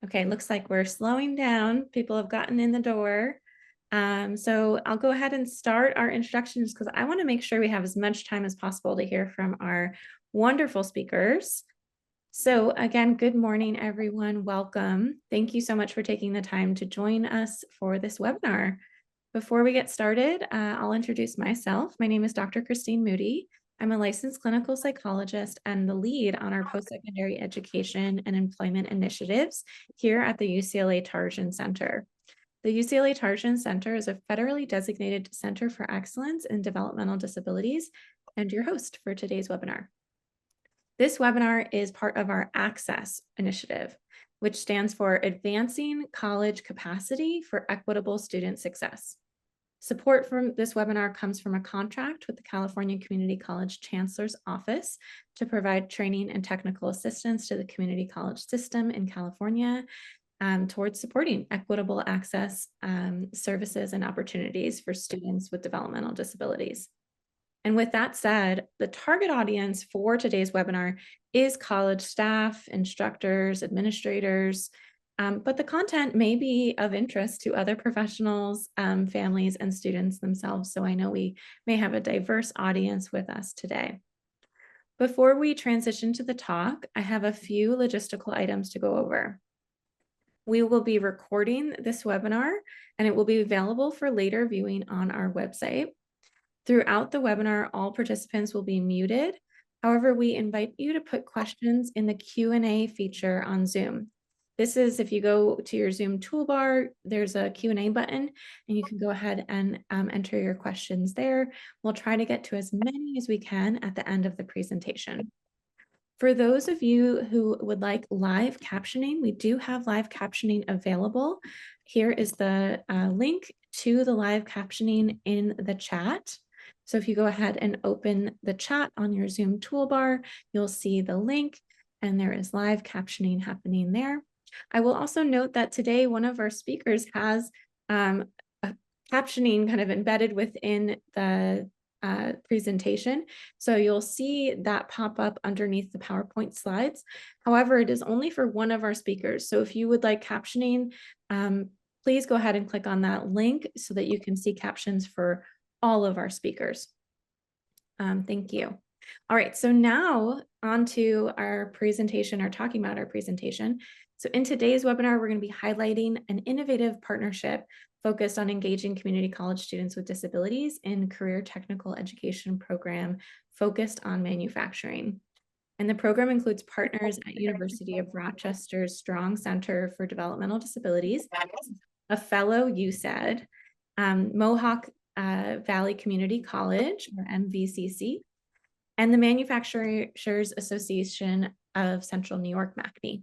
Okay, looks like we're slowing down. People have gotten in the door. So I'll go ahead and start our introductions because I want to make sure we have as much time as possible to hear from our wonderful speakers. So again, good morning, everyone. Welcome. Thank you so much for taking the time to join us for this webinar. Before we get started, I'll introduce myself. My name is Dr. Christine Moody. I'm a licensed clinical psychologist and the lead on our post-secondary education and employment initiatives here at the UCLA Tarjan Center. The UCLA Tarjan Center is a federally designated Center for Excellence in Developmental Disabilities and your host for today's webinar. This webinar is part of our Access initiative, which stands for Advancing College Capacity for Equitable Student Success. Support from this webinar comes from a contract with the California Community College Chancellor's Office to provide training and technical assistance to the community college system in California towards supporting equitable access services and opportunities for students with developmental disabilities. And with that said, the target audience for today's webinar is college staff, instructors, administrators, but the content may be of interest to other professionals, families, and students themselves. So I know we may have a diverse audience with us today. Before we transition to the talk, I have a few logistical items to go over. We will be recording this webinar, and it will be available for later viewing on our website. Throughout the webinar, all participants will be muted. However, we invite you to put questions in the Q&A feature on Zoom. This is if you go to your Zoom toolbar, there's a Q&A button, and you can go ahead and enter your questions there. We'll try to get to as many as we can at the end of the presentation. For those of you who would like live captioning, we do have live captioning available. Here is the link to the live captioning in the chat. So if you go ahead and open the chat on your Zoom toolbar, you'll see the link, and there is live captioning happening there. I will also note that today one of our speakers has a captioning kind of embedded within the presentation. So you'll see that pop up underneath the PowerPoint slides. However, it is only for one of our speakers. So if you would like captioning, please go ahead and click on that link so that you can see captions for all of our speakers. Thank you. All right, so now on to our presentation, or talking about our presentation. So in today's webinar, we're going to be highlighting an innovative partnership focused on engaging community college students with disabilities in career technical education program focused on manufacturing. And the program includes partners at University of Rochester's Strong Center for Developmental Disabilities, a fellow UCED, Mohawk Valley Community College, or MVCC, and the Manufacturers Association of Central New York, MACNY.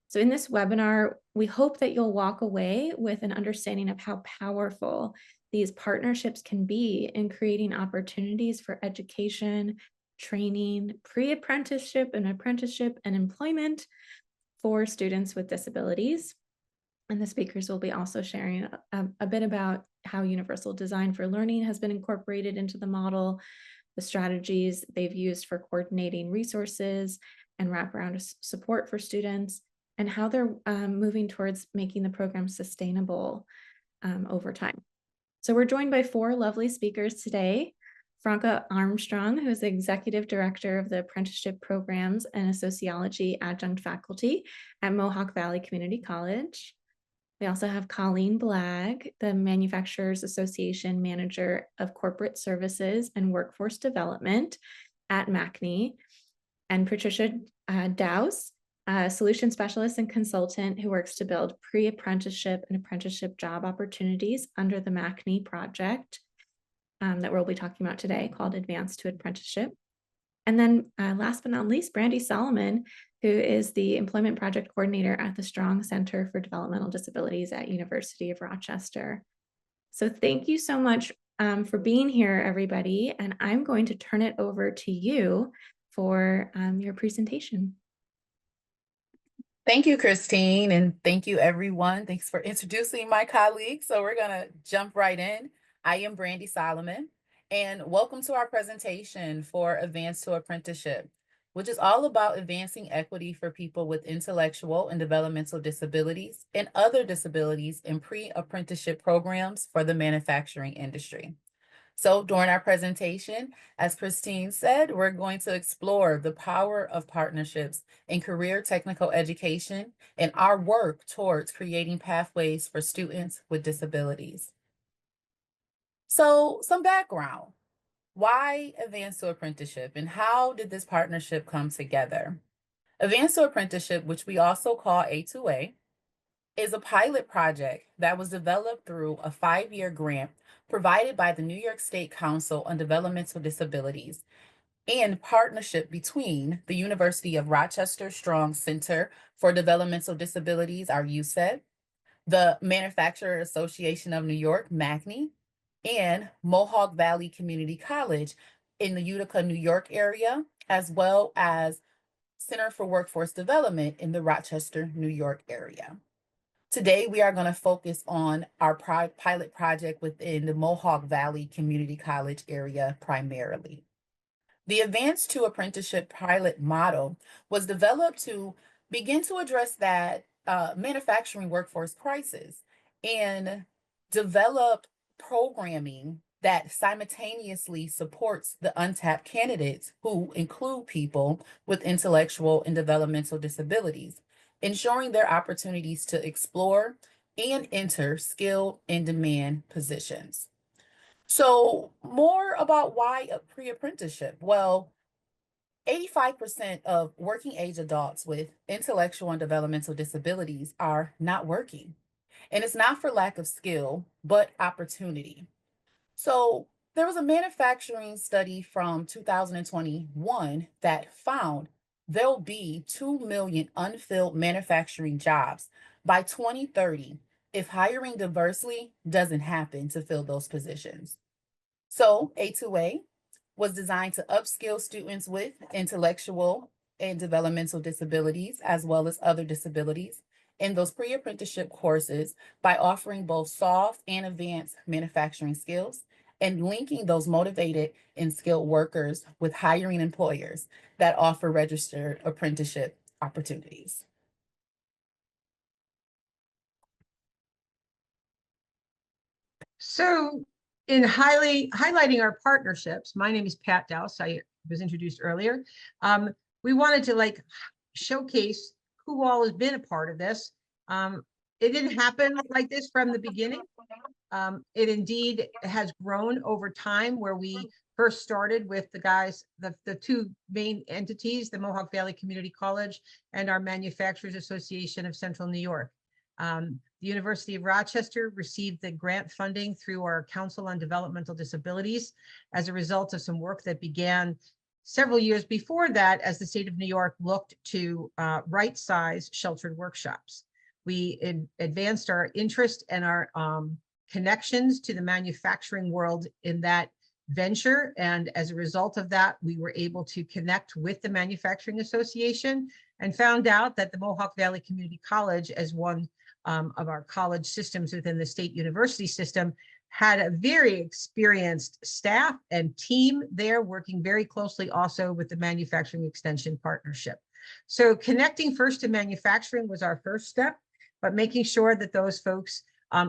So in this webinar, we hope that you'll walk away with an understanding of how powerful these partnerships can be in creating opportunities for education, training, pre-apprenticeship and apprenticeship and employment for students with disabilities. And the speakers will be also sharing a bit about how universal design for learning has been incorporated into the model, the strategies they've used for coordinating resources and wraparound support for students, and how they're moving towards making the program sustainable over time. So we're joined by four lovely speakers today. Franca Armstrong, who is the Executive Director of the Apprenticeship Programs and Sociology Adjunct Faculty at Mohawk Valley Community College. We also have Colleen Blagg, the Manufacturers Association Manager of Corporate Services and Workforce Development at MACNY, and Patricia Dowse, a solution specialist and consultant who works to build pre-apprenticeship and apprenticeship job opportunities under the MACNY project that we'll be talking about today, called Advanced to Apprenticeship. And then last but not least, Brandy Solomon, who is the Employment Project Coordinator at the Strong Center for Developmental Disabilities at University of Rochester. So thank you so much for being here, everybody. And I'm going to turn it over to you for your presentation. Thank you, Christine, and thank you, everyone. Thanks for introducing my colleagues. So we're going to jump right in. I am Brandy Solomon, and welcome to our presentation for Advanced to Apprenticeship. which is all about advancing equity for people with intellectual and developmental disabilities and other disabilities in pre-apprenticeship programs for the manufacturing industry. So during our presentation, as Christine said, we're going to explore the power of partnerships in career technical education and our work towards creating pathways for students with disabilities. So some background. Why Advance to Apprenticeship and how did this partnership come together? Advance to Apprenticeship, which we also call A2A, is a pilot project that was developed through a 5-year grant provided by the New York State Council on Developmental Disabilities and partnership between the University of Rochester Strong Center for Developmental Disabilities, our UCED, the Manufacturer Association of New York, MACNY, and Mohawk Valley Community College in the Utica, New York area, as well as Center for Workforce Development in the Rochester, New York area. Today, we are going to focus on our pilot project within the Mohawk Valley Community College area primarily. The Advance to Apprenticeship pilot model was developed to begin to address that manufacturing workforce crisis and develop programming that simultaneously supports the untapped candidates who include people with intellectual and developmental disabilities, ensuring their opportunities to explore and enter skilled in demand positions. So more about why a pre-apprenticeship. Well, 85% of working age adults with intellectual and developmental disabilities are not working. And it's not for lack of skill, but opportunity. So there was a manufacturing study from 2021 that found there'll be 2 million unfilled manufacturing jobs by 2030 if hiring diversely doesn't happen to fill those positions. So A2A was designed to upskill students with intellectual and developmental disabilities, as well as other disabilities, in those pre-apprenticeship courses by offering both soft and advanced manufacturing skills and linking those motivated and skilled workers with hiring employers that offer registered apprenticeship opportunities. So in highlighting our partnerships, my name is Pat Dowse. I was introduced earlier. We wanted to showcase who all has been a part of this. It didn't happen like this from the beginning. It indeed has grown over time, where we first started with the two main entities, the Mohawk Valley Community College and our Manufacturers Association of Central New York. The University of Rochester received the grant funding through our Council on Developmental Disabilities as a result of some work that began several years before that, as the state of New York looked to right-size sheltered workshops. We advanced our interest and our connections to the manufacturing world in that venture. And as a result of that, we were able to connect with the Manufacturing Association and found out that the Mohawk Valley Community College, as one of our college systems within the state university system, had a very experienced staff and team there, working very closely also with the Manufacturing Extension Partnership. So connecting first to manufacturing was our first step, but making sure that those folks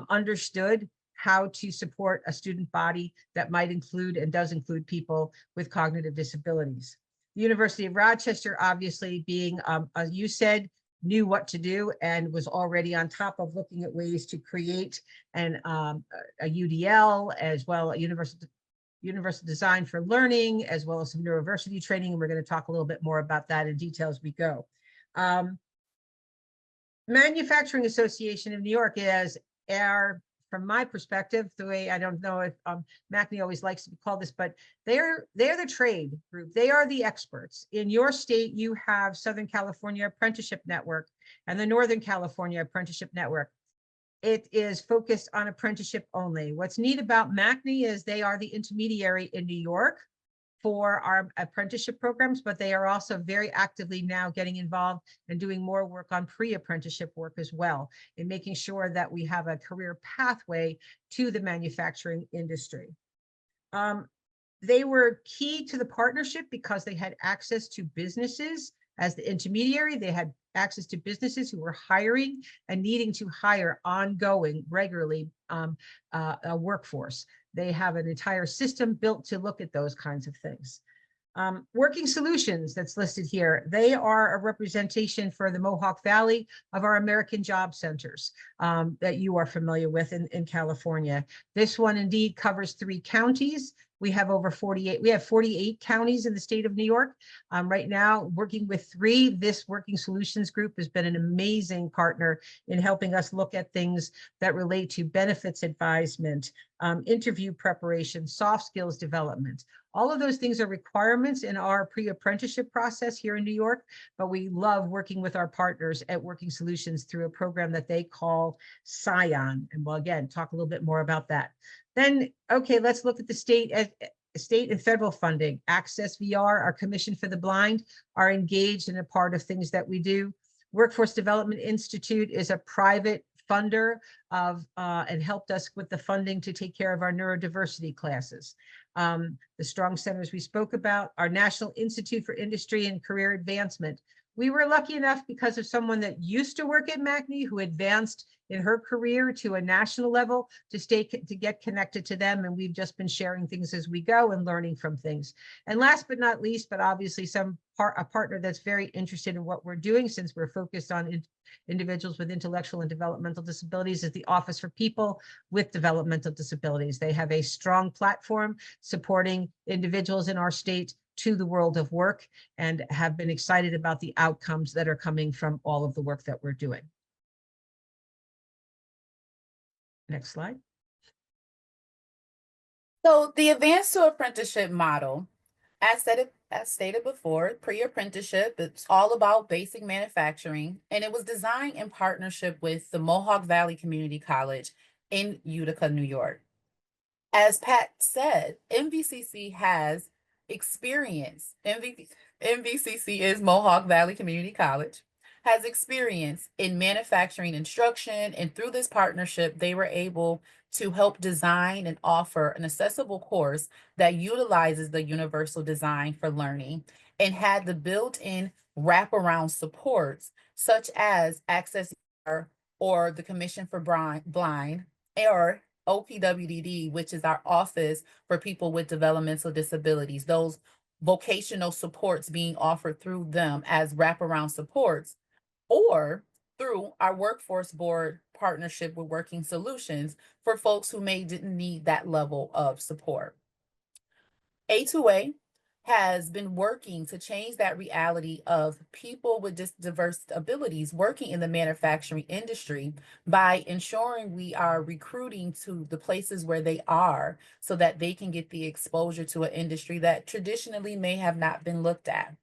understood how to support a student body that might include and does include people with cognitive disabilities. The University of Rochester, obviously being, as you said, knew what to do and was already on top of looking at ways to create a UDL, as well, a universal design for learning, as well as some neuroversity training. And we're going to talk a little bit more about that in detail as we go. Manufacturing Association of New York is from my perspective, the way, I don't know if MACNY always likes to be called this, but they're the trade group. They are the experts. In your state, you have Southern California Apprenticeship Network and the Northern California Apprenticeship Network. It is focused on apprenticeship only. What's neat about MACNY is they are the intermediary in New York for our apprenticeship programs, but they are also very actively now getting involved and doing more work on pre-apprenticeship work as well, in making sure that we have a career pathway to the manufacturing industry. They were key to the partnership because they had access to businesses as the intermediary. They had access to businesses who were hiring and needing to hire ongoing, regularly a workforce. They have an entire system built to look at those kinds of things. Working Solutions that's listed here, they are a representation for the Mohawk Valley of our American job centers that you are familiar with in California. This one indeed covers 3 counties. We have over 48, we have 48 counties in the state of New York. Right now, working with 3, this Working Solutions group has been an amazing partner in helping us look at things that relate to benefits advisement, interview preparation, soft skills development. All of those things are requirements in our pre-apprenticeship process here in New York, but we love working with our partners at Working Solutions through a program that they call Scion. And we'll again talk a little bit more about that. Then, okay, let's look at the state and federal funding. Access VR, our Commission for the Blind, are engaged in a part of things that we do. Workforce Development Institute is a private funder of and helped us with the funding to take care of our neurodiversity classes. The strong centers we spoke about, our National Institute for Industry and Career Advancement. We were lucky enough because of someone that used to work at MACNY who advanced in her career to a national level to get connected to them. And we've just been sharing things as we go and learning from things. And last but not least, but obviously a partner that's very interested in what we're doing, since we're focused on individuals with intellectual and developmental disabilities, is the Office for People with Developmental Disabilities. They have a strong platform supporting individuals in our state to the world of work and have been excited about the outcomes that are coming from all of the work that we're doing. Next slide. So the advanced to apprenticeship model, as stated before, pre-apprenticeship, it's all about basic manufacturing, and it was designed in partnership with the Mohawk Valley Community College in Utica, New York. As Pat said, MVCC has experience. MVCC is Mohawk Valley Community College, has experience in manufacturing instruction, and through this partnership, they were able to help design and offer an accessible course that utilizes the universal design for learning and had the built-in wraparound supports such as Access or the Commission for Blind, or OPWDD, which is our Office for People with Developmental Disabilities. Those vocational supports being offered through them as wraparound supports, or through our Workforce Board partnership with Working Solutions for folks who didn't need that level of support. A2A has been working to change that reality of people with diverse abilities working in the manufacturing industry by ensuring we are recruiting to the places where they are so that they can get the exposure to an industry that traditionally may have not been looked at.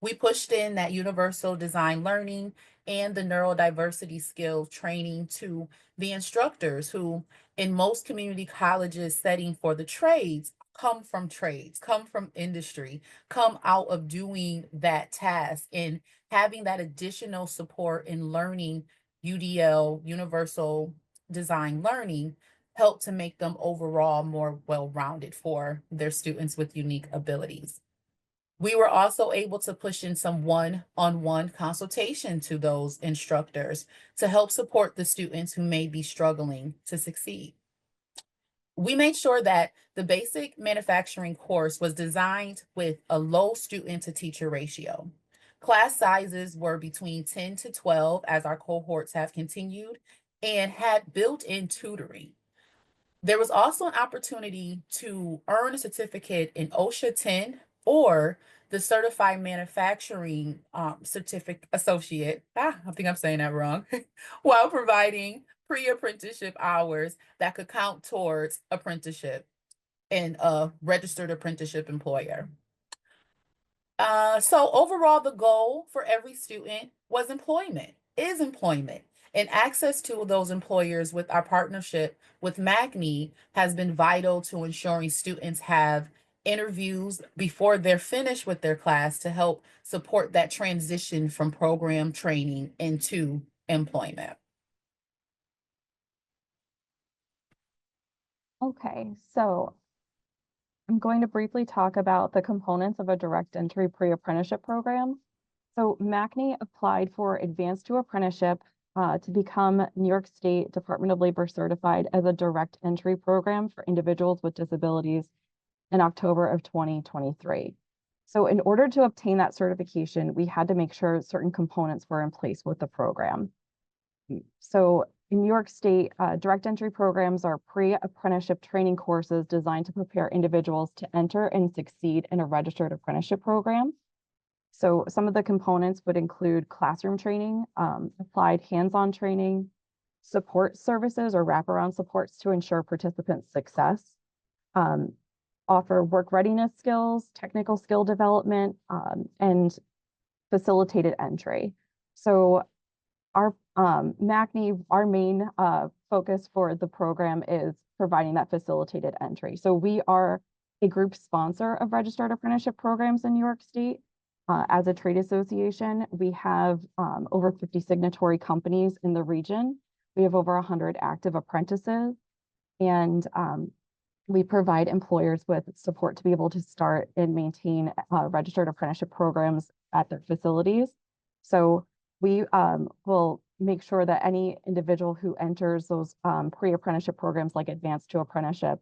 We pushed in that universal design learning and the neurodiversity skill training to the instructors who, in most community colleges setting for the trades, come from industry, come out of doing that task, and having that additional support in learning UDL, universal design learning, help to make them overall more well-rounded for their students with unique abilities. We were also able to push in some one-on-one consultation to those instructors to help support the students who may be struggling to succeed. We made sure that the basic manufacturing course was designed with a low student to teacher ratio. Class sizes were between 10 to 12 as our cohorts have continued, and had built-in tutoring. There was also an opportunity to earn a certificate in OSHA 10 or the Certified Manufacturing Certificate Associate, I think I'm saying that wrong, while providing pre-apprenticeship hours that could count towards apprenticeship and a registered apprenticeship employer. So overall, the goal for every student was employment, and access to those employers with our partnership with MACNY has been vital to ensuring students have interviews before they're finished with their class to help support that transition from program training into employment. Okay, so I'm going to briefly talk about the components of a direct entry pre-apprenticeship program. So MACNY applied for advanced to apprenticeship to become New York State Department of Labor certified as a direct entry program for individuals with disabilities in October of 2023. So in order to obtain that certification, we had to make sure certain components were in place with the program. So in New York State, direct entry programs are pre-apprenticeship training courses designed to prepare individuals to enter and succeed in a registered apprenticeship program. So some of the components would include classroom training, applied hands-on training, support services or wraparound supports to ensure participants' success, offer work readiness skills, technical skill development, and facilitated entry. So our MACNY, our main focus for the program is providing that facilitated entry. So we are a group sponsor of registered apprenticeship programs in New York State. As a trade association, we have over 50 signatory companies in the region. We have over 100 active apprentices, and we provide employers with support to be able to start and maintain registered apprenticeship programs at their facilities. So we will make sure that any individual who enters those pre-apprenticeship programs like advanced to apprenticeship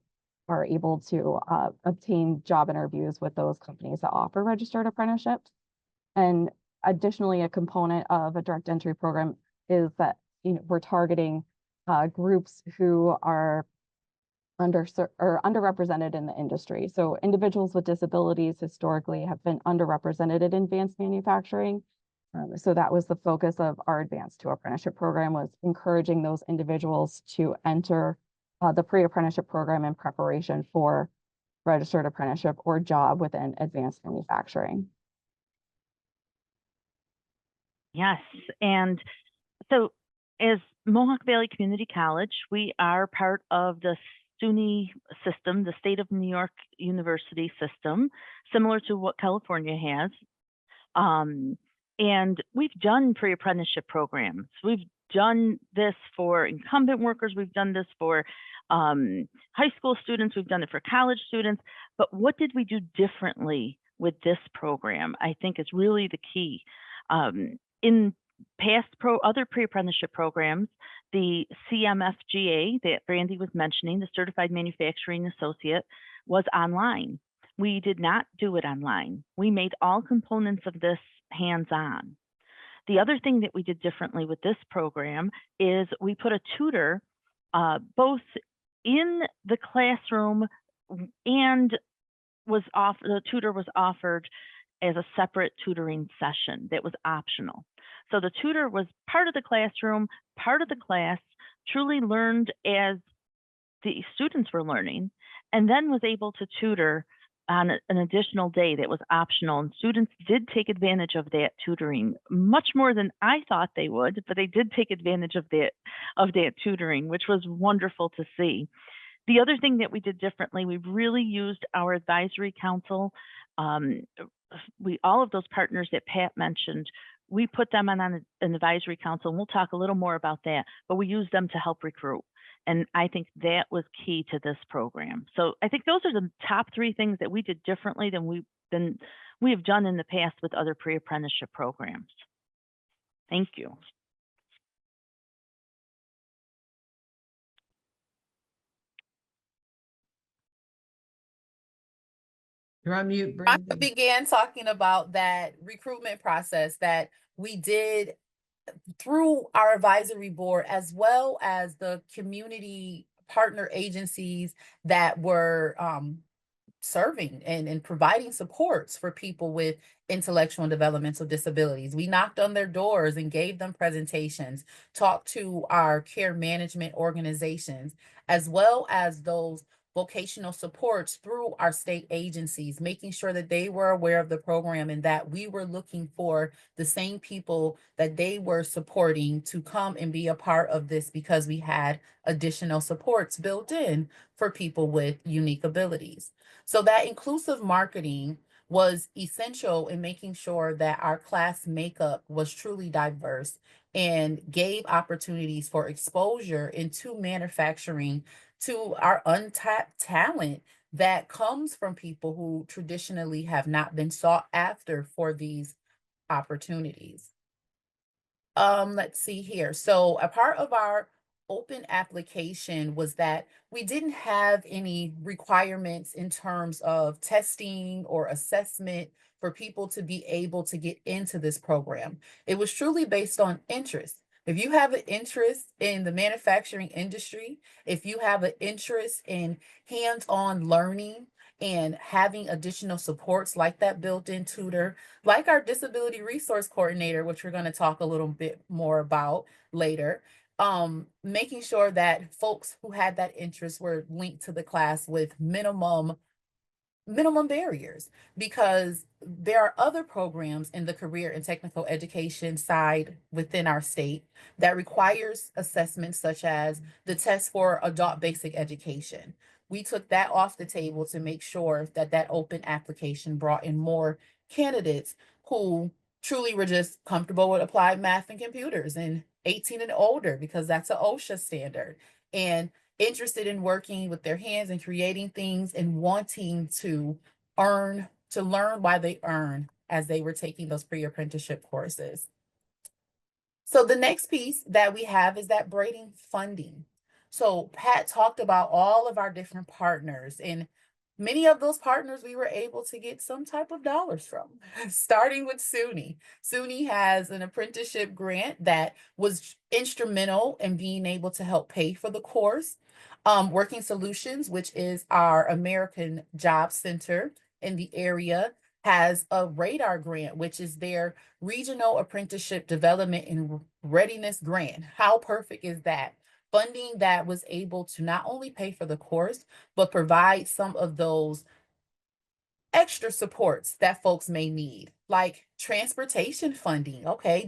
are able to obtain job interviews with those companies that offer registered apprenticeships. And additionally, a component of a direct entry program is that we're targeting groups who are underrepresented in the industry. So individuals with disabilities historically have been underrepresented in advanced manufacturing. So that was the focus of our advanced to apprenticeship program, was encouraging those individuals to enter the pre-apprenticeship program in preparation for registered apprenticeship or job within advanced manufacturing. Yes, and so as Mohawk Valley Community College, we are part of the SUNY system, the State of New York University system, similar to what California has. And we've done pre-apprenticeship programs. We've done this for incumbent workers. We've done this for high school students. We've done it for college students. But what did we do differently with this program? I think is really the key. In past other pre-apprenticeship programs, the CMFGA that Brandy was mentioning, the Certified Manufacturing Associate, was online. We did not do it online. We made all components of this hands-on. The other thing that we did differently with this program is we put a tutor both in the classroom and the tutor was offered as a separate tutoring session that was optional. So the tutor was part of the classroom, part of the class, truly learned as the students were learning, and then was able to tutor on an additional day that was optional. And students did take advantage of that tutoring much more than I thought they would, but they did take advantage of that tutoring, which was wonderful to see. The other thing that we did differently, we really used our advisory council. All of those partners that Pat mentioned, we put them on an advisory council, and we'll talk a little more about that, but we used them to help recruit. And I think that was key to this program. So I think those are the top three things that we did differently than we have done in the past with other pre-apprenticeship programs. Thank you. You're on mute, I Brandon. began talking about that recruitment process that we did through our advisory board, as well as the community partner agencies that were serving and providing supports for people with intellectual and developmental disabilities. We knocked on their doors and gave them presentations, talked to our care management organizations, as well as those vocational supports through our state agencies, making sure that they were aware of the program and that we were looking for the same people that they were supporting to come and be a part of this, because we had additional supports built in for people with unique abilities. So that inclusive marketing was essential in making sure that our class makeup was truly diverse and gave opportunities for exposure into manufacturing to our untapped talent that comes from people who traditionally have not been sought after for these opportunities. Let's see here. So a part of our open application was that we didn't have any requirements in terms of testing or assessment for people to be able to get into this program. It was truly based on interest. If you have an interest in the manufacturing industry, if you have an interest in hands-on learning and having additional supports like that built-in tutor, like our disability resource coordinator, which we're going to talk a little bit more about later, making sure that folks who had that interest were linked to the class with minimum barriers, because there are other programs in the career and technical education side within our state that requires assessments such as the test for adult basic education. We took that off the table to make sure that that open application brought in more candidates who truly were just comfortable with applied math and computers and 18 and older, because that's an OSHA standard, and interested in working with their hands and creating things and wanting to learn why they earn as they were taking those pre-apprenticeship courses. So the next piece that we have is that braiding funding. So Pat talked about all of our different partners, and many of those partners we were able to get some type of dollars from, starting with SUNY. SUNY has an apprenticeship grant that was instrumental in being able to help pay for the course. Working Solutions, which is our American Job Center in the area, has a radar grant, which is their regional apprenticeship development and readiness grant. How perfect is that? Funding that was able to not only pay for the course, but provide some of those extra supports that folks may need, like transportation funding. Okay,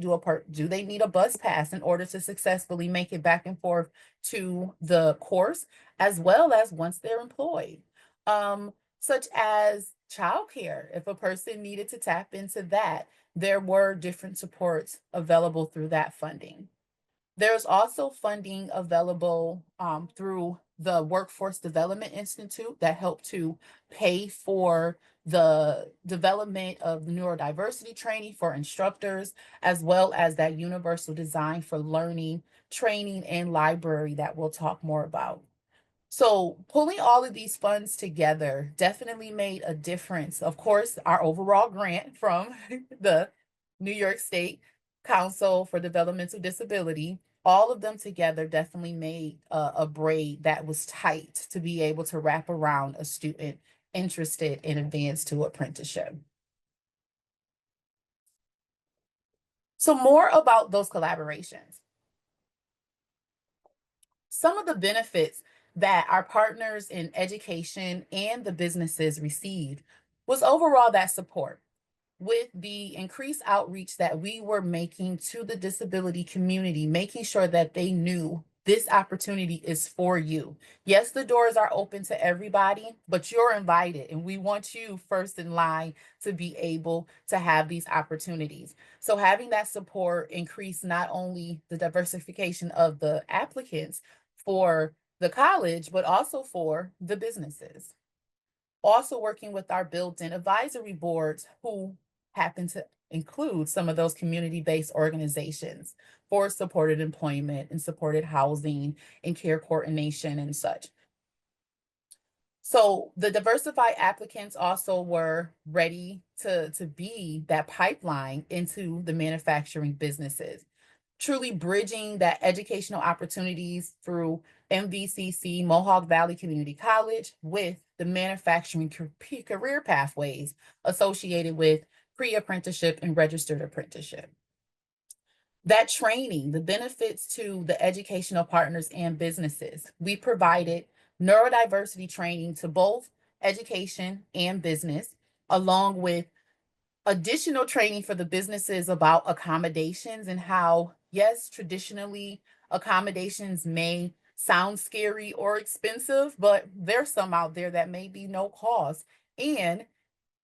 do they need a bus pass in order to successfully make it back and forth to the course, as well as once they're employed? Such as childcare, if a person needed to tap into that, there were different supports available through that funding. There's also funding available through the Workforce Development Institute that helped to pay for the development of neurodiversity training for instructors, as well as that universal design for learning, training, and library that we'll talk more about. So pulling all of these funds together definitely made a difference. Of course, our overall grant from the New York State Council for Developmental Disability, all of them together definitely made a braid that was tight to be able to wrap around a student interested in advanced to apprenticeship. So more about those collaborations. Some of the benefits that our partners in education and the businesses received was overall that support. With the increased outreach that we were making to the disability community, making sure that they knew this opportunity is for you. Yes, the doors are open to everybody, but you're invited, and we want you first in line to be able to have these opportunities. So having that support increased not only the diversification of the applicants for the college, but also for the businesses. Also working with our built-in advisory boards, who happen to include some of those community-based organizations for supported employment and supported housing and care coordination and such. So the diversified applicants also were ready to be that pipeline into the manufacturing businesses, truly bridging that educational opportunities through MVCC, Mohawk Valley Community College, with the manufacturing career pathways associated with pre-apprenticeship and registered apprenticeship. That training, the benefits to the educational partners and businesses. We provided neurodiversity training to both education and business, along with additional training for the businesses about accommodations and how, yes, traditionally accommodations may sound scary or expensive, but there's some out there that may be no cost. And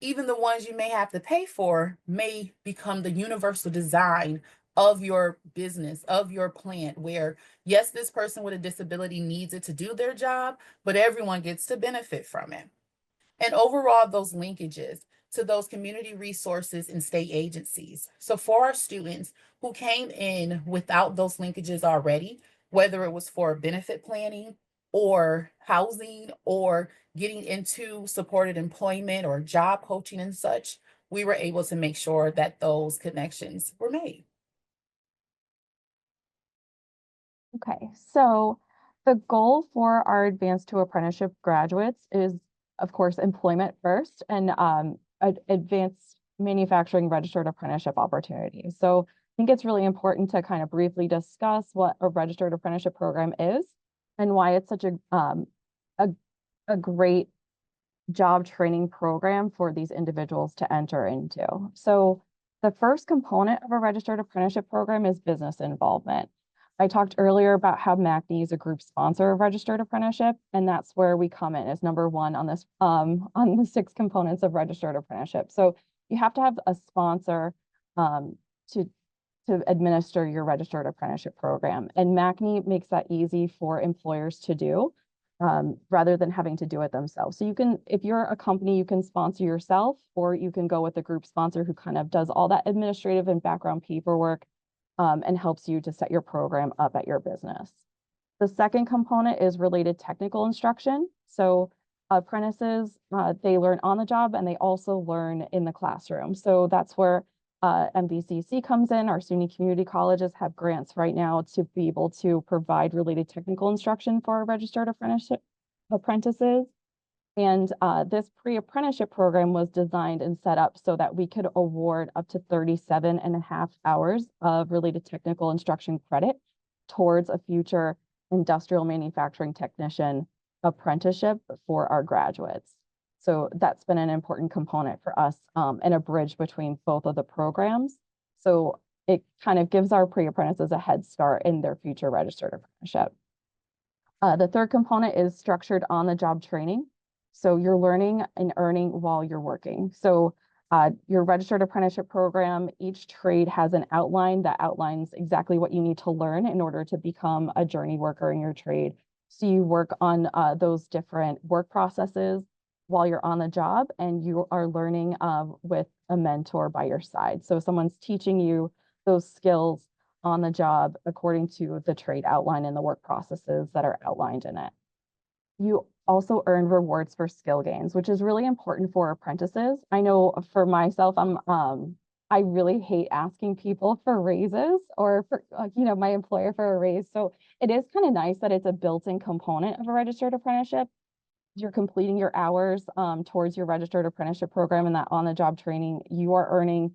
even the ones you may have to pay for may become the universal design of your business, of your plant, where, yes, this person with a disability needs it to do their job, but everyone gets to benefit from it. and overall those linkages to those community resources and state agencies. So for our students who came in without those linkages already, whether it was for benefit planning or housing or getting into supported employment or job coaching and such, we were able to make sure that those connections were made. Okay, so the goal for our advanced to apprenticeship graduates is, of course, employment first and advanced manufacturing registered apprenticeship opportunities. So I think it's really important to kind of briefly discuss what a registered apprenticeship program is and why it's such a great job training program for these individuals to enter into. So the first component of a registered apprenticeship program is business involvement. I talked earlier about how MACNY is a group sponsor of registered apprenticeship, and that's where we come in as number one on this on the 6 components of registered apprenticeship. So you have to have a sponsor to administer your registered apprenticeship program, and MACNY makes that easy for employers to do rather than having to do it themselves. So you can, if you're a company, you can sponsor yourself, or you can go with a group sponsor who kind of does all that administrative and background paperwork and helps you to set your program up at your business. The second component is related technical instruction. So apprentices, they learn on the job and they also learn in the classroom. So that's where MVCC comes in. Our SUNY community colleges have grants right now to be able to provide related technical instruction for our registered apprentices. And this pre-apprenticeship program was designed and set up so that we could award up to 37.5 hours of related technical instruction credit towards a future industrial manufacturing technician apprenticeship for our graduates. So that's been an important component for us and a bridge between both of the programs. So it kind of gives our pre-apprentices a head start in their future registered apprenticeship. The third component is structured on-the-job training. So you're learning and earning while you're working. So your registered apprenticeship program, each trade has an outline that outlines exactly what you need to learn in order to become a journey worker in your trade. So you work on those different work processes while you're on the job, and you are learning with a mentor by your side. So someone's teaching you those skills on the job according to the trade outline and the work processes that are outlined in it. You also earn rewards for skill gains, which is really important for apprentices. I know for myself, I really hate asking people for raises or for my employer for a raise. So it is kind of nice that it's a built-in component of a registered apprenticeship. You're completing your hours towards your registered apprenticeship program and that on-the-job training, you are earning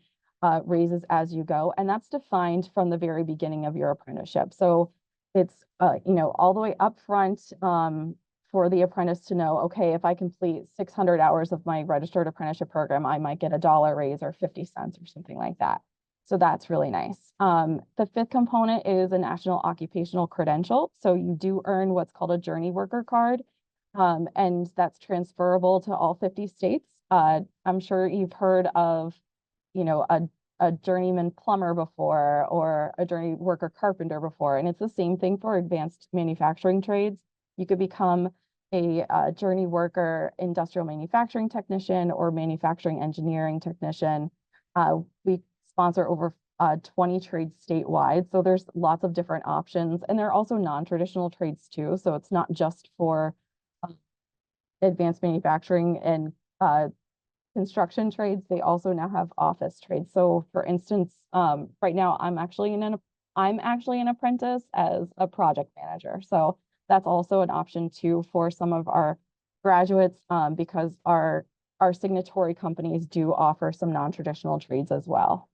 raises as you go, and that's defined from the very beginning of your apprenticeship. So it's all the way up front for the apprentice to know, okay, if I complete 600 hours of my registered apprenticeship program, I might get $1 raise or 50 cents or something like that. So that's really nice. The fifth component is a national occupational credential. So you do earn what's called a journey worker card, and that's transferable to all 50 states. I'm sure you've heard of, a journeyman plumber before or a journey worker carpenter before, and it's the same thing for advanced manufacturing trades. You could become a journey worker, industrial manufacturing technician, or manufacturing engineering technician. We sponsor over 20 trades statewide, so there's lots of different options, and there are also non-traditional trades too. So it's not just for advanced manufacturing and construction trades. They also now have office trades. So for instance, right now I'm actually an apprentice as a project manager. So that's also an option too for some of our graduates because our signatory companies do offer some non-traditional trades as well.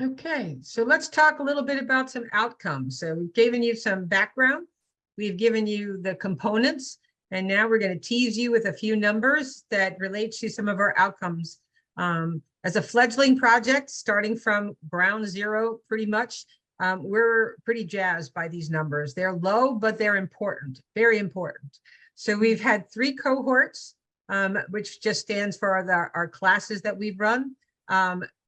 Okay, so let's talk a little bit about some outcomes. So we've given you some background, we've given you the components, and now we're going to tease you with a few numbers that relate to some of our outcomes. As a fledgling project, starting from ground zero, pretty much, we're pretty jazzed by these numbers. They're low, but they're important, very important. So we've had 3 cohorts, which just stands for our classes that we've run.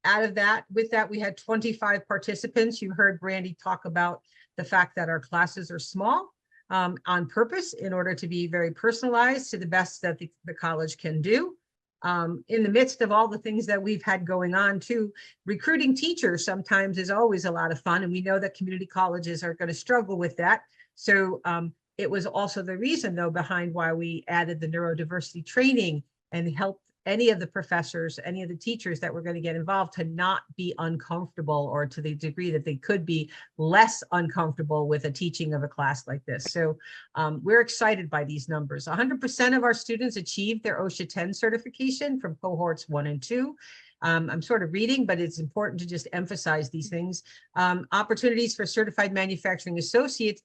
Out of that, with that, we had 25 participants. You heard Brandy talk about the fact that our classes are small on purpose in order to be very personalized to the best that the college can do. In the midst of all the things that we've had going on too, recruiting teachers sometimes is always a lot of fun. And we know that community colleges are going to struggle with that. So it was also the reason though behind why we added the neurodiversity training and helped any of the professors, any of the teachers that were going to get involved to not be uncomfortable, or to the degree that they could be less uncomfortable with a teaching of a class like this. So we're excited by these numbers. 100% of our students achieved their OSHA 10 certification from cohorts 1 and 2. I'm sort of reading, but it's important to just emphasize these things. Opportunities for certified manufacturing associates,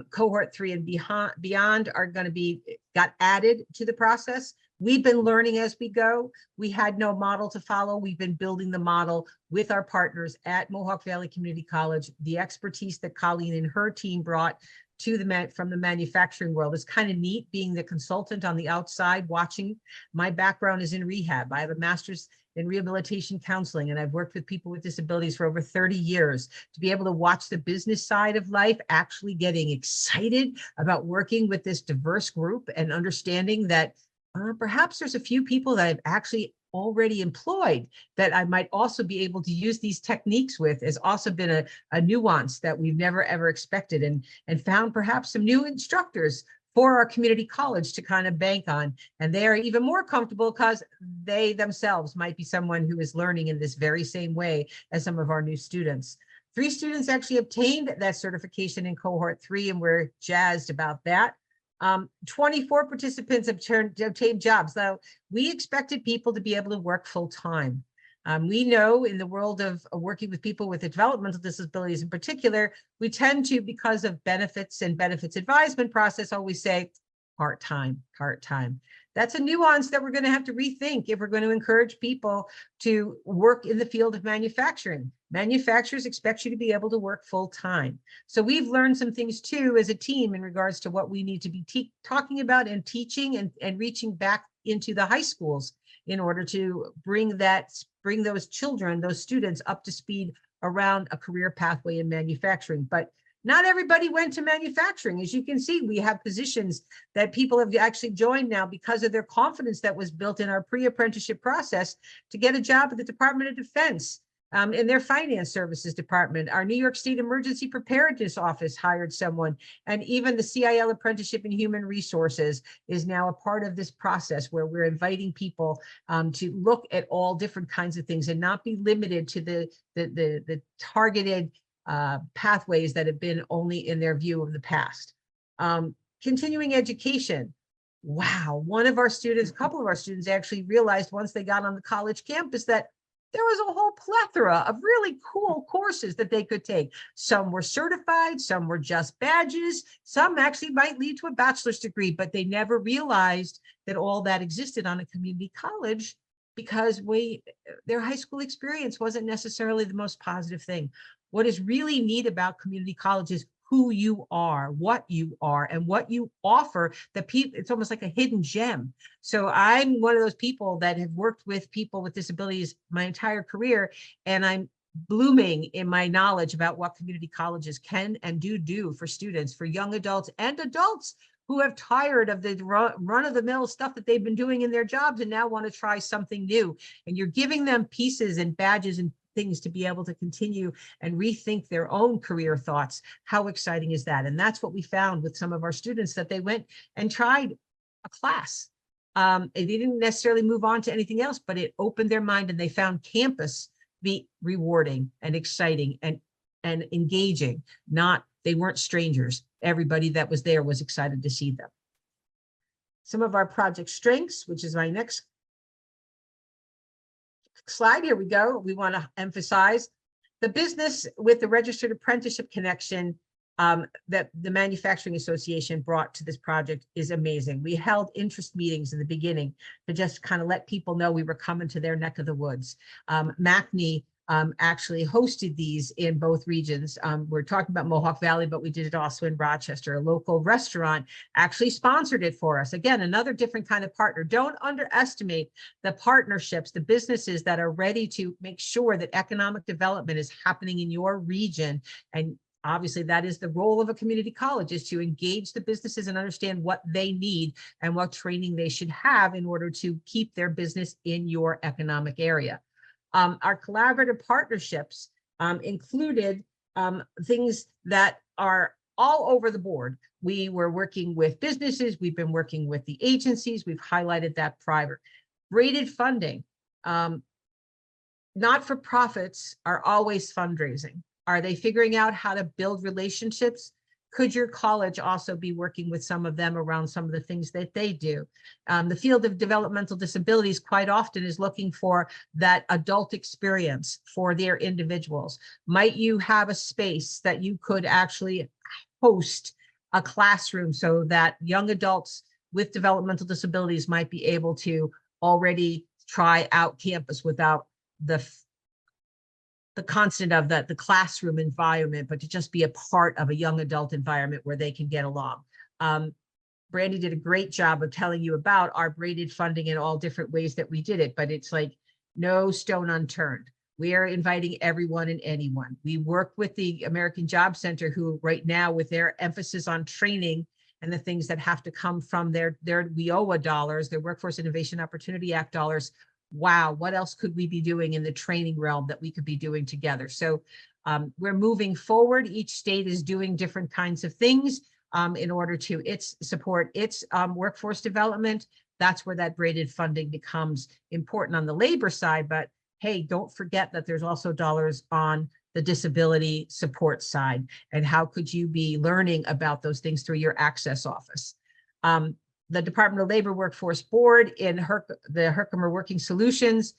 cohort 3 and beyond are going to got added to the process. We've been learning as we go. We had no model to follow. We've been building the model with our partners at Mohawk Valley Community College. The expertise that Colleen and her team brought to from the manufacturing world is kind of neat, being the consultant on the outside watching. My background is in rehab. I have a master's in rehabilitation counseling, and I've worked with people with disabilities for over 30 years. To be able to watch the business side of life, actually getting excited about working with this diverse group and understanding that perhaps there's a few people that I've actually already employed that I might also be able to use these techniques with, has also been a nuance that we've never ever expected, and found perhaps some new instructors for our community college to kind of bank on. And they are even more comfortable because they themselves might be someone who is learning in this very same way as some of our new students. 3 students actually obtained that certification in cohort 3, and we're jazzed about that. 24 participants obtained jobs. Now, we expected people to be able to work full time. We know in the world of working with people with developmental disabilities in particular, we tend to, because of benefits and benefits advisement process, always say part-time, part-time. That's a nuance that we're going to have to rethink if we're going to encourage people to work in the field of manufacturing. Manufacturers expect you to be able to work full time. So we've learned some things too as a team in regards to what we need to be talking about and teaching and reaching back into the high schools in order to bring those children, those students up to speed around a career pathway in manufacturing. But not everybody went to manufacturing. As you can see, we have positions that people have actually joined now because of their confidence that was built in our pre-apprenticeship process to get a job at the Department of Defense, in their finance services department. Our New York State Emergency Preparedness Office hired someone, and even the CIL Apprenticeship in Human Resources is now a part of this process where we're inviting people to look at all different kinds of things and not be limited to the targeted pathways that have been only in their view of the past. Continuing education. Wow, one of our students, a couple of our students actually realized once they got on the college campus that there was a whole plethora of really cool courses that they could take. Some were certified, some were just badges, some actually might lead to a bachelor's degree, but they never realized that all that existed on a community college because their high school experience wasn't necessarily the most positive thing. What is really neat about community college is who you are, what you are, and what you offer the people. It's almost like a hidden gem. So I'm one of those people that have worked with people with disabilities my entire career, and I'm blooming in my knowledge about what community colleges can and do for students, for young adults and adults who have tired of the run-of-the-mill stuff that they've been doing in their jobs and now want to try something new. And you're giving them pieces and badges and things to be able to continue and rethink their own career thoughts. How exciting is that? And that's what we found with some of our students, that they went and tried a class. They didn't necessarily move on to anything else, but it opened their mind, and they found campus be rewarding and exciting and engaging. They weren't strangers. Everybody that was there was excited to see them. Some of our project strengths, which is my next slide. Here we go. We want to emphasize the business with the registered apprenticeship connection that the Manufacturing Association brought to this project is amazing. We held interest meetings in the beginning to just kind of let people know we were coming to their neck of the woods. MACNY actually hosted these in both regions. We're talking about Mohawk Valley, but we did it also in Rochester. A local restaurant actually sponsored it for us. Again, another different kind of partner. Don't underestimate the partnerships, the businesses that are ready to make sure that economic development is happening in your region. And obviously that is the role of a community college, is to engage the businesses and understand what they need and what training they should have in order to keep their business in your economic area. Our collaborative partnerships included things that are all over the board. We were working with businesses, we've been working with the agencies, we've highlighted that prior. Braided funding. Not-for-profits are always fundraising. Are they figuring out how to build relationships? Could your college also be working with some of them around some of the things that they do? The field of developmental disabilities quite often is looking for that adult experience for their individuals. Might you have a space that you could actually host a classroom so that young adults with developmental disabilities might be able to already try out campus without the constant of the classroom environment, but to just be a part of a young adult environment where they can get along. Brandy did a great job of telling you about our braided funding in all different ways that we did it, but it's like no stone unturned. We are inviting everyone and anyone. We work with the American Job Center, who right now, with their emphasis on training and the things that have to come from their WIOA dollars, their Workforce Innovation Opportunity Act dollars. Wow, what else could we be doing in the training realm that we could be doing together? So we're moving forward. Each state is doing different kinds of things in order to support its workforce development. That's where that braided funding becomes important on the labor side. But hey, don't forget that there's also dollars on the disability support side. And how could you be learning about those things through your access office? The Department of Labor Workforce Board in the Herkimer Working Solutions.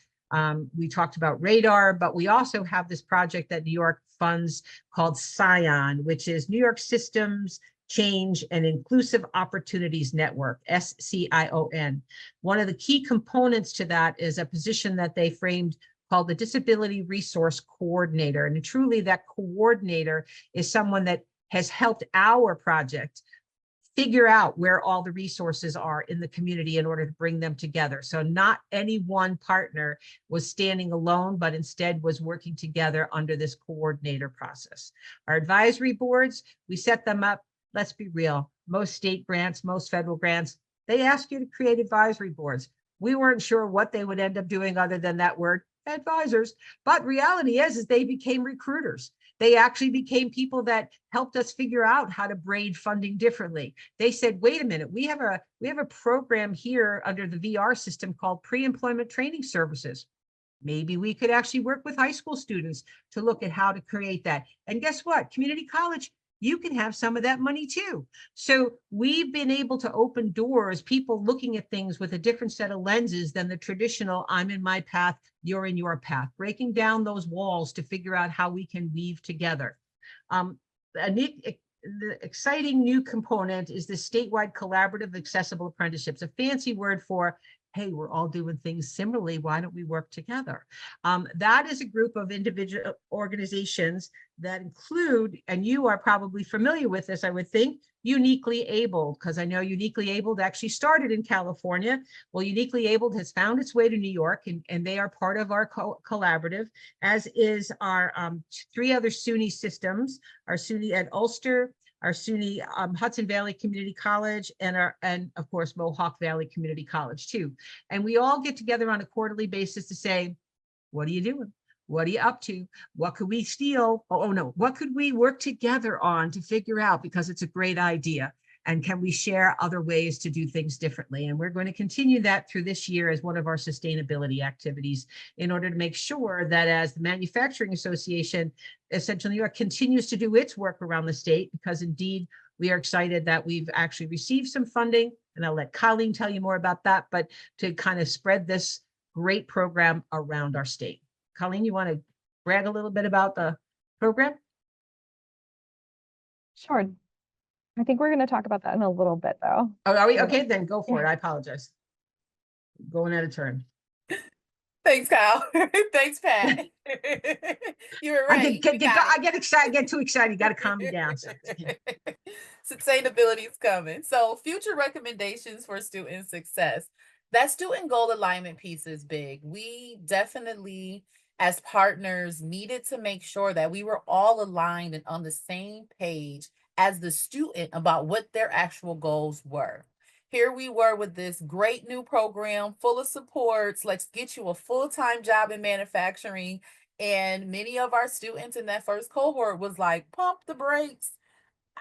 We talked about radar, but we also have this project that New York funds called SCION, which is New York Systems Change and Inclusive Opportunities Network, SCION. One of the key components to that is a position that they framed called the Disability Resource Coordinator. And truly that coordinator is someone that has helped our project figure out where all the resources are in the community in order to bring them together. So not any one partner was standing alone, but instead was working together under this coordinator process. Our advisory boards, we set them up. Let's be real. Most state grants, most federal grants, they ask you to create advisory boards. We weren't sure what they would end up doing other than that word advisors, but reality is they became recruiters. They actually became people that helped us figure out how to braid funding differently. They said, wait a minute, we have a program here under the VR system called pre-employment training services. Maybe we could actually work with high school students to look at how to create that. And guess what? Community college, you can have some of that money too. So we've been able to open doors, people looking at things with a different set of lenses than the traditional, I'm in my path, you're in your path, breaking down those walls to figure out how we can weave together. The exciting new component is the statewide collaborative accessible apprenticeships, a fancy word for, hey, we're all doing things similarly. Why don't we work together? That is a group of individual organizations that include, and you are probably familiar with this, I would think, Uniquely Abled, because I know Uniquely Abled actually started in California. Well, Uniquely Abled has found its way to New York, and they are part of our collaborative, as is our 3 other SUNY systems, our SUNY at Ulster, our SUNY Hudson Valley Community College, and of course, Mohawk Valley Community College too. And we all get together on a quarterly basis to say, what are you doing? What are you up to? What could we steal? Oh no, what could we work together on to figure out, because it's a great idea? And can we share other ways to do things differently? And we're going to continue that through this year as one of our sustainability activities in order to make sure that as the Manufacturing Association, Central New York, continues to do its work around the state, because indeed we are excited that we've actually received some funding, and I'll let Colleen tell you more about that, but to kind of spread this great program around our state. Colleen, you want to brag a little bit about the program? Sure. I think we're going to talk about that in a little bit, though. Oh, are we? Okay, then go for it. I apologize. Going out of turn. Thanks, Kyle. Thanks, Pat. You were right. You got I get excited, get too excited. You got to calm me down. it. Sustainability is coming. So future recommendations for student success. That student goal alignment piece is big. We definitely, as partners, needed to make sure that we were all aligned and on the same page as the student about what their actual goals were. Here we were with this great new program full of supports. Let's get you a full-time job in manufacturing. And many of our students in that first cohort was like, pump the brakes.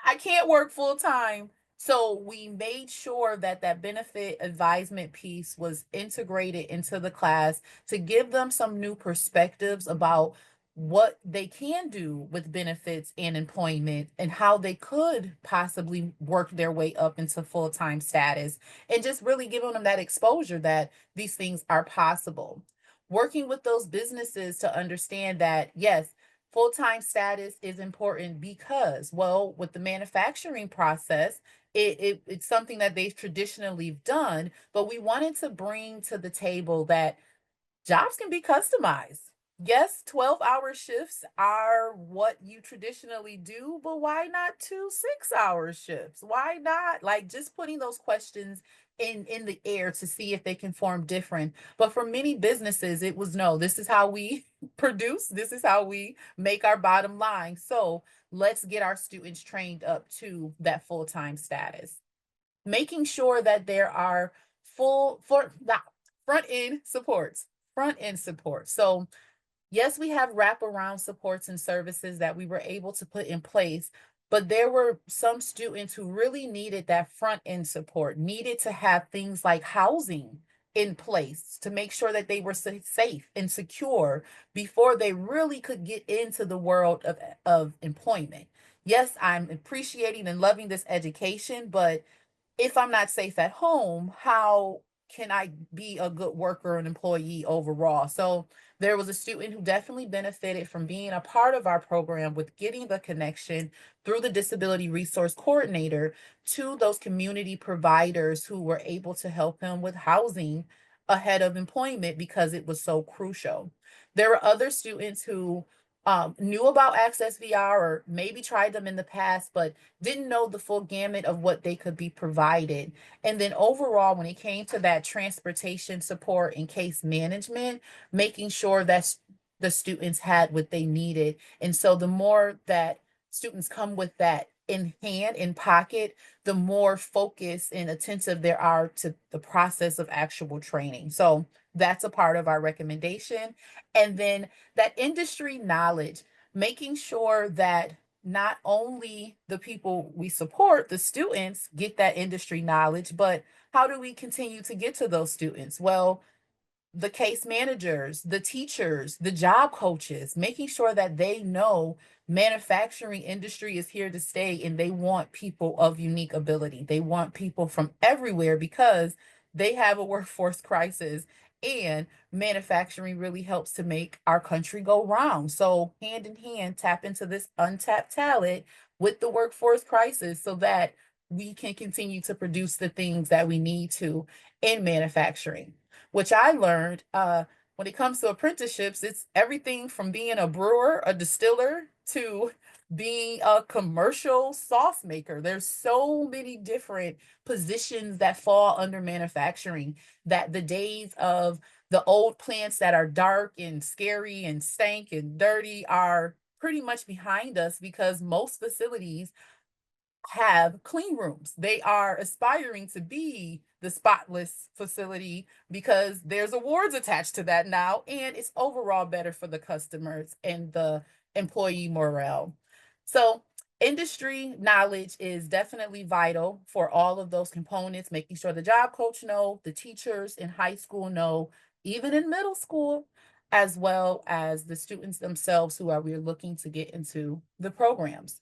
I can't work full-time. So we made sure that that benefit advisement piece was integrated into the class to give them some new perspectives about what they can do with benefits and employment and how they could possibly work their way up into full-time status, and just really giving them that exposure that these things are possible. Working with those businesses to understand that, yes, full-time status is important because, well, with the manufacturing process, it's something that they've traditionally done, but we wanted to bring to the table that jobs can be customized. Yes, 12-hour shifts are what you traditionally do, but why not 2 6-hour shifts? Why not? Like, just putting those questions in the air to see if they can form different. But for many businesses, it was no, this is how we produce, this is how we make our bottom line. So let's get our students trained up to that full-time status. Making sure that there are front end supports. So yes, we have wraparound supports and services that we were able to put in place, but there were some students who really needed that front end support, needed to have things like housing in place to make sure that they were safe and secure before they really could get into the world of employment. Yes, I'm appreciating and loving this education, but if I'm not safe at home, how can I be a good worker and employee overall? So there was a student who definitely benefited from being a part of our program with getting the connection through the disability resource coordinator to those community providers who were able to help him with housing ahead of employment because it was so crucial. There were other students who knew about Access VR or maybe tried them in the past, but didn't know the full gamut of what they could be provided. And then overall, when it came to that transportation support and case management, making sure that the students had what they needed. And so the more that students come with that in hand, in pocket, the more focused and attentive there are to the process of actual training. So that's a part of our recommendation. And then that industry knowledge, making sure that not only the people we support, the students, get that industry knowledge, but how do we continue to get to those students? Well, the case managers, the teachers, the job coaches, making sure that they know manufacturing industry is here to stay and they want people of unique ability. They want people from everywhere because they have a workforce crisis, and manufacturing really helps to make our country go round. So hand in hand, tap into this untapped talent with the workforce crisis so that we can continue to produce the things that we need to in manufacturing, which I learned when it comes to apprenticeships, it's everything from being a brewer, a distiller, to being a commercial sauce maker. There's so many different positions that fall under manufacturing that the days of the old plants that are dark and scary and stank and dirty are pretty much behind us because most facilities have clean rooms. They are aspiring to be the spotless facility because there's awards attached to that now, and it's overall better for the customers and the employee morale. So industry knowledge is definitely vital for all of those components, making sure the job coach know, the teachers in high school know, even in middle school, as well as the students themselves who we're looking to get into the programs.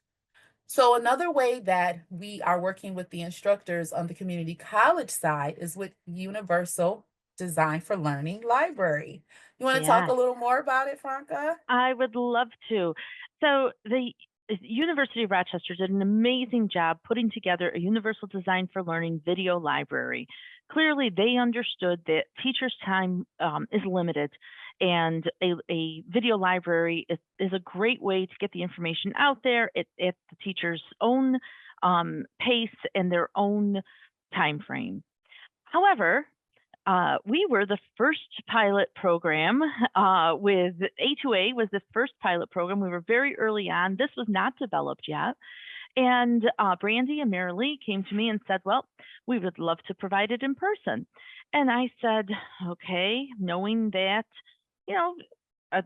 So another way that we are working with the instructors on the community college side is with Universal Design for Learning Library. You want to talk a Yes, little more about it, Franca? I would love to. So the University of Rochester did an amazing job putting together a universal design for learning video library. Clearly, they understood that teachers' time is limited, and a video library is a great way to get the information out there at the teacher's own pace and their own time frame. However, we were the first pilot program with A2A was the first pilot program. We were very early on. This was not developed yet. And Brandy and Marilee came to me and said, well, we would love to provide it in person. And I said, okay, knowing that, you know,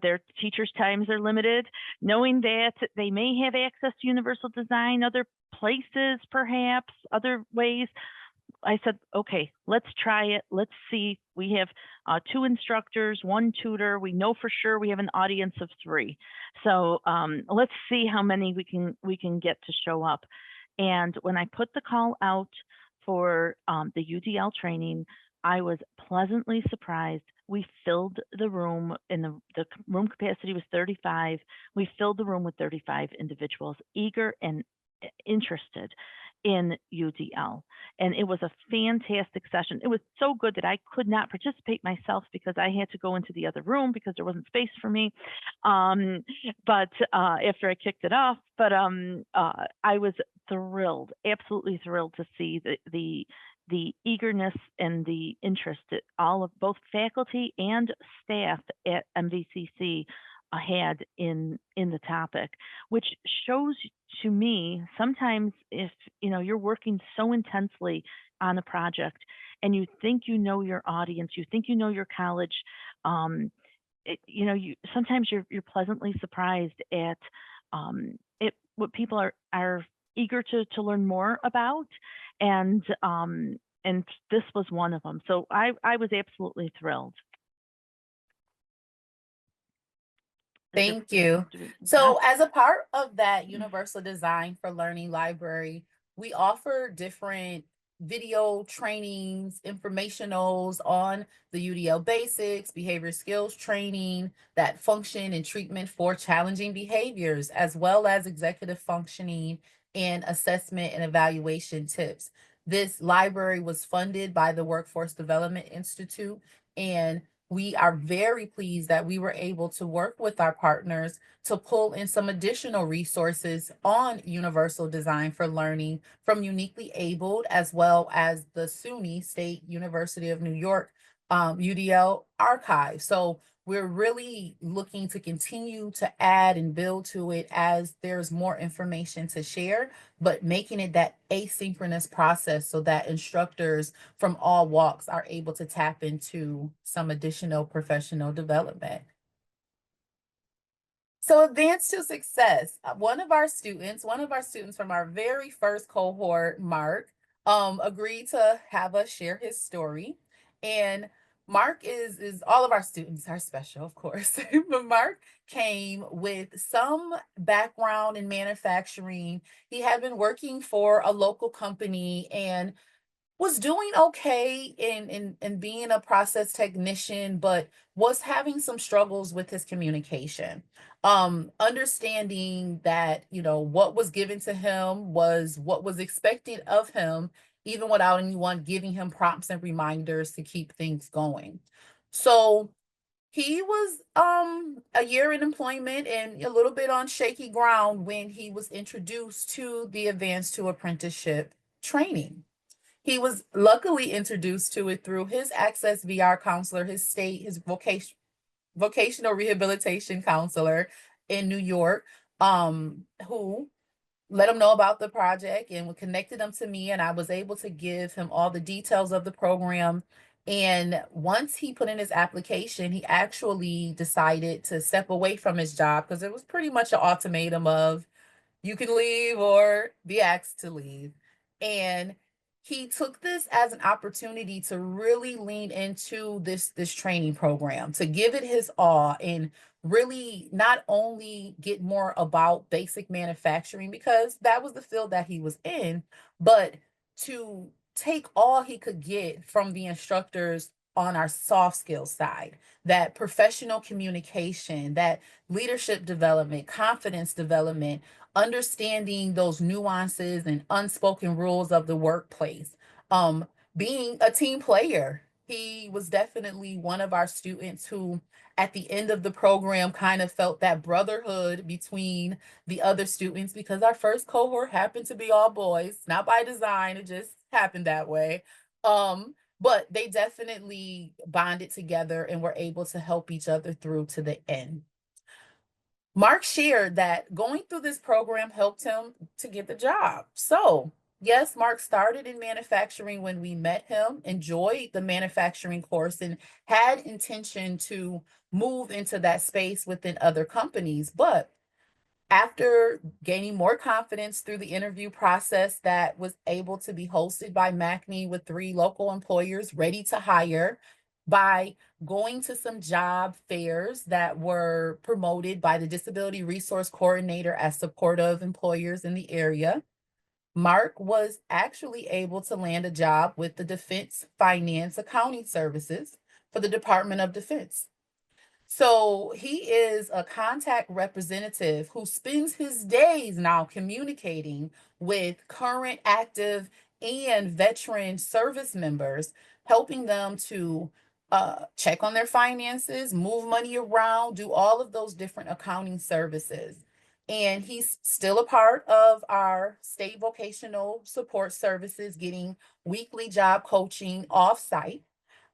their teachers' times are limited, knowing that they may have access to universal design, other places, perhaps, other ways. I said, okay, let's try it. Let's see. We have 2 instructors, 1 tutor. We know for sure we have an audience of 3. So let's see how many we can get to show up. And when I put the call out for the UDL training, I was pleasantly surprised. We filled the room, and the room capacity was 35. We filled the room with 35 individuals, eager and interested in UDL. And it was a fantastic session. It was so good that I could not participate myself because I had to go into the other room because there wasn't space for me. But after I kicked it off, but I was thrilled, absolutely thrilled to see the eagerness and the interest that all of both faculty and staff at MVCC had in the topic, which shows to me sometimes if you're working so intensely on a project and you think you know your audience, you think you know your college, sometimes you're pleasantly surprised at what people are eager to learn more about, and this was one of them. So I was absolutely thrilled. Thank you. So as a part of that Universal Design for Learning library, we offer different video trainings, informationals on the UDL basics, behavior skills training, that function and treatment for challenging behaviors, as well as executive functioning and assessment and evaluation tips. This library was funded by the Workforce Development Institute, and we are very pleased that we were able to work with our partners to pull in some additional resources on Universal Design for Learning from Uniquely Abled, as well as the SUNY State University of New York UDL archive. So we're really looking to continue to add and build to it as there's more information to share, but making it that asynchronous process so that instructors from all walks are able to tap into some additional professional development. So Advance to Success, one of our students from our very first cohort, Mark, agreed to have us share his story. And Mark is all of our students are special, of course, but Mark came with some background in manufacturing. He had been working for a local company and was doing okay in being a process technician, but was having some struggles with his communication. Understanding that, what was given to him was what was expected of him, even without anyone giving him prompts and reminders to keep things going. So he was a year in employment and a little bit on shaky ground when he was introduced to the Advanced to Apprenticeship training. He was luckily introduced to it through his Access VR counselor, his vocational rehabilitation counselor in New York, who let him know about the project and connected him to me, and I was able to give him all the details of the program. And once he put in his application, he actually decided to step away from his job because it was pretty much an ultimatum of you can leave or be asked to leave. And he took this as an opportunity to really lean into this training program, to give it his all and really not only get more about basic manufacturing, because that was the field that he was in, but to take all he could get from the instructors on our soft skills side, that professional communication, that leadership development, confidence development, understanding those nuances and unspoken rules of the workplace, being a team player. He was definitely one of our students who, at the end of the program, kind of felt that brotherhood between the other students, because our first cohort happened to be all boys, not by design, it just happened that way. But they definitely bonded together and were able to help each other through to the end. Mark shared that going through this program helped him to get the job. So, yes, Mark started in manufacturing when we met him, enjoyed the manufacturing course, and had intention to move into that space within other companies. But after gaining more confidence through the interview process that was able to be hosted by MACNY with 3 local employers ready to hire, by going to some job fairs that were promoted by the Disability Resource Coordinator as supportive employers in the area, Mark was actually able to land a job with the Defense Finance Accounting Services for the Department of Defense. So he is a contact representative who spends his days now communicating with current, active, and veteran service members, helping them to check on their finances, move money around, do all of those different accounting services. And he's still a part of our state vocational support services, getting weekly job coaching off-site,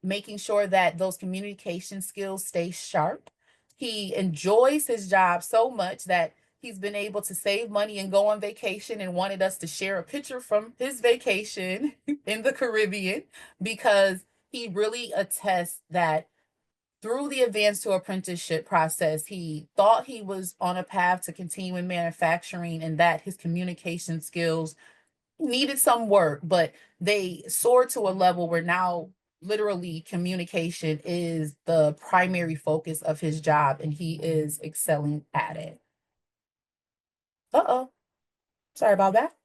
making sure that those communication skills stay sharp. He enjoys his job so much that he's been able to save money and go on vacation, and wanted us to share a picture from his vacation in the Caribbean, because he really attests that through the advanced to apprenticeship process, he thought he was on a path to continue in manufacturing, and that his communication skills needed some work, but they soared to a level where now literally communication is the primary focus of his job, and he is excelling at it. Uh-oh, sorry about that.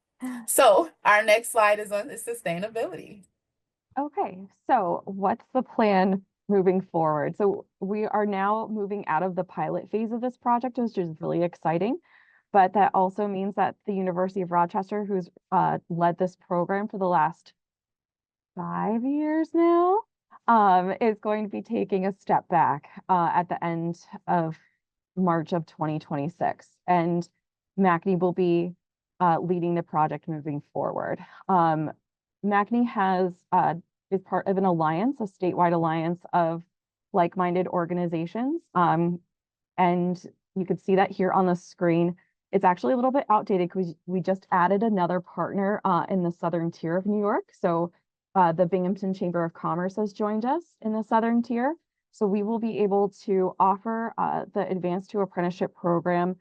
So our next slide is on sustainability. Okay, so what's the plan moving forward? So we are now moving out of the pilot phase of this project, which is really exciting. But that also means that the University of Rochester, who's led this program for the last 5 years now, is going to be taking a step back at the end of March of 2026. And MACNY will be leading the project moving forward. MACNY is part of an alliance, a statewide alliance of like-minded organizations. And you can see that here on the screen. It's actually a little bit outdated because we just added another partner in the southern tier of New York. So the Binghamton Chamber of Commerce has joined us in the southern tier. So we will be able to offer the Advanced to Apprenticeship program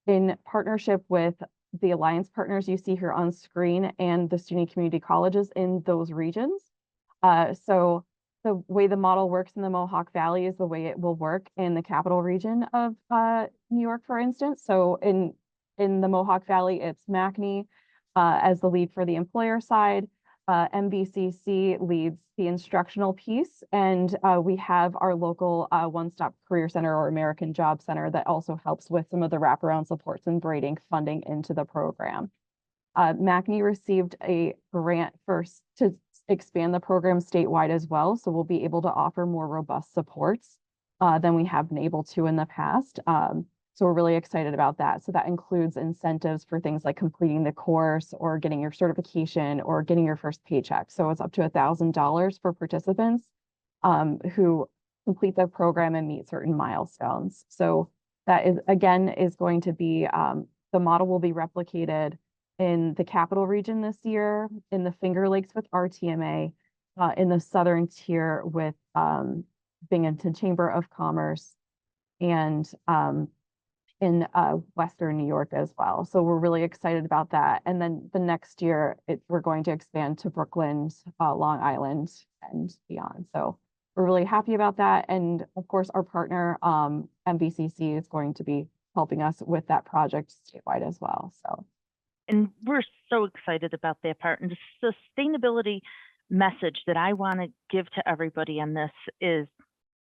in partnership with the alliance partners you see here on screen and the SUNY community colleges in those regions. So the way the model works in the Mohawk Valley is the way it will work in the capital region of New York, for instance. So in the Mohawk Valley, it's MACNY as the lead for the employer side. MVCC leads the instructional piece, and we have our local one-stop career center or American Job Center that also helps with some of the wraparound supports and braiding funding into the program. MACNY received a grant to expand the program statewide as well, so we'll be able to offer more robust supports than we have been able to in the past. So we're really excited about that. So that includes incentives for things like completing the course or getting your certification or getting your first paycheck. So it's up to $1,000 for participants who complete the program and meet certain milestones. So that is, again, is going to be, the model will be replicated in the capital region this year, in the Finger Lakes with RTMA, in the southern tier with Binghamton Chamber of Commerce, and in Western New York as well. So we're really excited about that. And then the next year, we're going to expand to Brooklyn, Long Island, and beyond. So we're really happy about that. And of course, our partner, MVCC, is going to be helping us with that project statewide as well. So. And we're so excited about that part. And the sustainability message that I want to give to everybody on this is,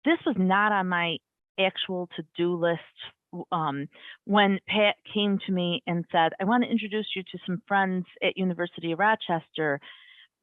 this was not on my actual to-do list when Pat came to me and said, I want to introduce you to some friends at University of Rochester.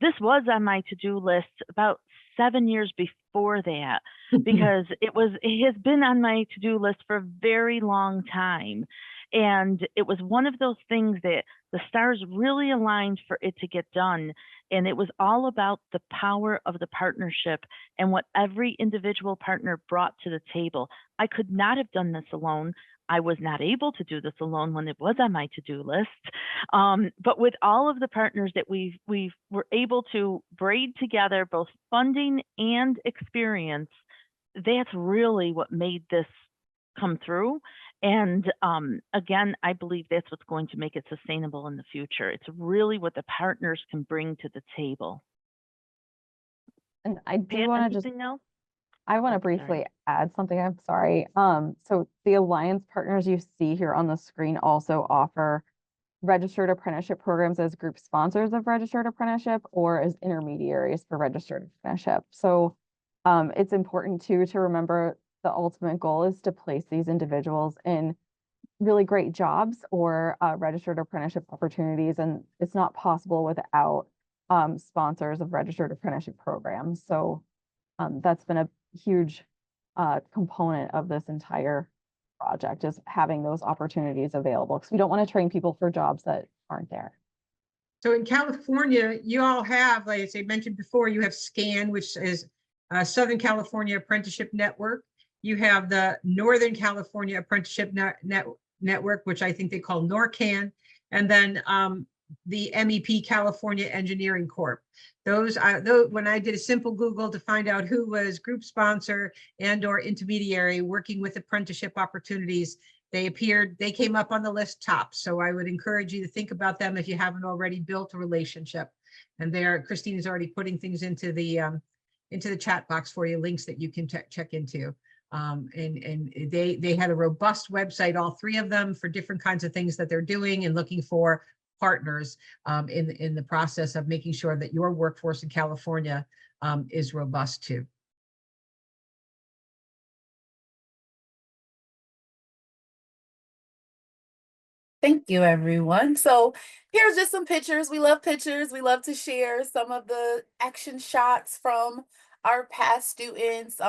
This was on my to-do list about 7 years before that, because it has been on my to-do list for a very long time. And it was one of those things that the stars really aligned for it to get done. And it was all about the power of the partnership and what every individual partner brought to the table. I could not have done this alone. I was not able to do this alone when it was on my to-do list. But with all of the partners that we were able to braid together, both funding and experience, that's really what made this come through. And again, I believe that's what's going to make it sustainable in the future. It's really what the partners can bring to the table. And I do Pat, want to just, anything else? I want to Oh, briefly sorry. add something. I'm sorry. So the Alliance partners you see here on the screen also offer registered apprenticeship programs as group sponsors of registered apprenticeship or as intermediaries for registered apprenticeship. So it's important too to remember the ultimate goal is to place these individuals in really great jobs or registered apprenticeship opportunities, and it's not possible without sponsors of registered apprenticeship programs. So that's been a huge component of this entire project, is having those opportunities available, because we don't want to train people for jobs that aren't there. So in California, you all have, like as I mentioned before, you have SCAN, which is Southern California Apprenticeship Network. You have the Northern California Apprenticeship Network, which I think they call NORCAN, and then the MEP California Engineering Corp. Those when I did a simple Google to find out who was group sponsor and or intermediary working with apprenticeship opportunities, they came up on the list top. So I would encourage you to think about them if you haven't already built a relationship. And there, Christine is already putting things into the chat box for you, links that you can check into. And they had a robust website, all three of them, for different kinds of things that they're doing and looking for partners in the process of making sure that your workforce in California is robust too. Thank you, everyone. So here's just some pictures. We love pictures. We love to share some of the action shots from our past students.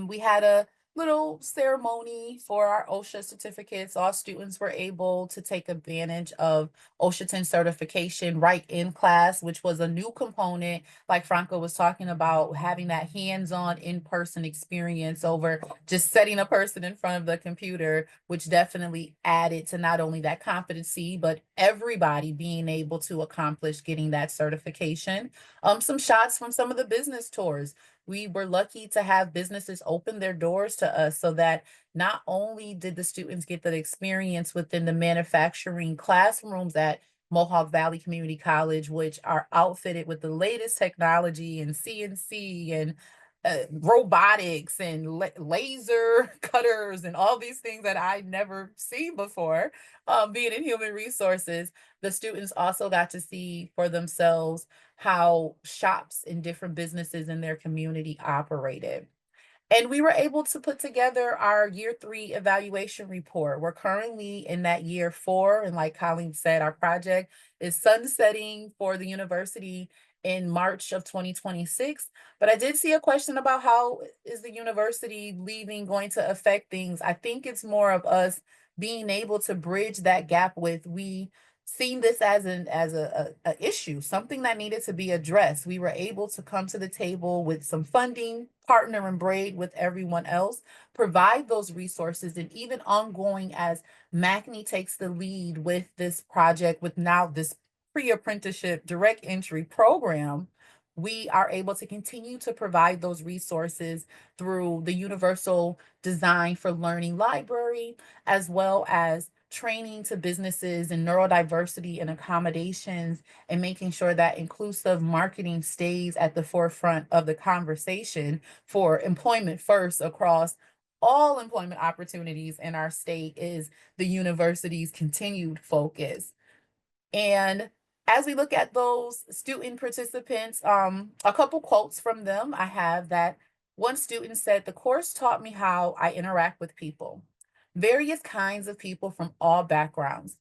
We had a little ceremony for our OSHA certificates. All students were able to take advantage of OSHA 10 certification right in class, which was a new component, like Franco was talking about, having that hands-on in-person experience over just setting a person in front of the computer, which definitely added to not only that competency, but everybody being able to accomplish getting that certification. Some shots from some of the business tours. We were lucky to have businesses open their doors to us, so that not only did the students get that experience within the manufacturing classrooms at Mohawk Valley Community College, which are outfitted with the latest technology and CNC and robotics and laser cutters and all these things that I'd never seen before, being in human resources. The students also got to see for themselves how shops and different businesses in their community operated. And we were able to put together our year 3 evaluation report. We're currently in that year 4. And like Colleen said, our project is sunsetting for the university in March of 2026. But I did see a question about how is the university leaving going to affect things. I think it's more of us being able to bridge that gap with, we seen this as a issue, something that needed to be addressed. We were able to come to the table with some funding, partner and braid with everyone else, provide those resources, and even ongoing as MACNY takes the lead with this project, with now this pre-apprenticeship direct entry program, we are able to continue to provide those resources through the Universal Design for Learning Library, as well as training to businesses in neurodiversity and accommodations, and making sure that inclusive marketing stays at the forefront of the conversation for employment first across all employment opportunities in our state is the university's continued focus. And as we look at those student participants, a couple quotes from them I have. That one student said, "The course taught me how I interact with people. various kinds of people from all backgrounds.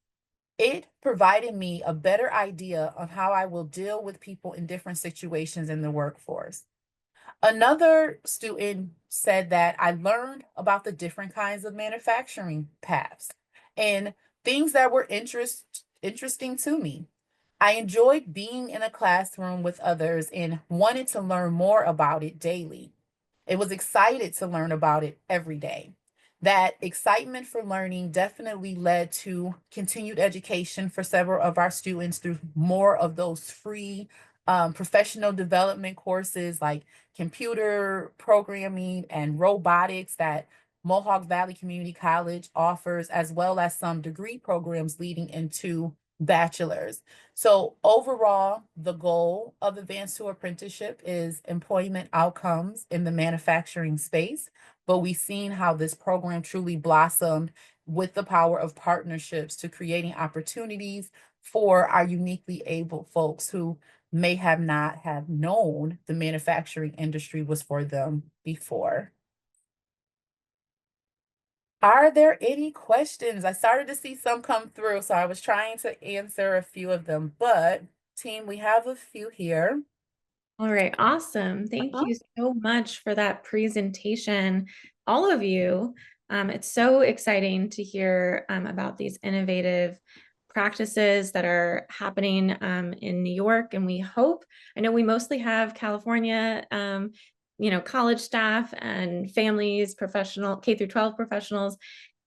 It provided me a better idea of how I will deal with people in different situations in the workforce. Another student said that I learned about the different kinds of manufacturing paths and things that were interesting to me. I enjoyed being in a classroom with others and wanted to learn more about it daily. It was excited to learn about it every day. That excitement for learning definitely led to continued education for several of our students through more of those free professional development courses like computer programming and robotics that Mohawk Valley Community College offers, as well as some degree programs leading into bachelor's. So overall, the goal of Advanced to Apprenticeship is employment outcomes in the manufacturing space, but we've seen how this program truly blossomed with the power of partnerships to creating opportunities for our uniquely able folks who may have not have known the manufacturing industry was for them before. Are there any questions? I started to see some come through, so I was trying to answer a few of them, but team, we have a few here. All right, awesome. Thank you so much for that presentation, all of you. It's so exciting to hear about these innovative practices that are happening in New York, and we hope, I know we mostly have California, college staff and families, professional K through 12 professionals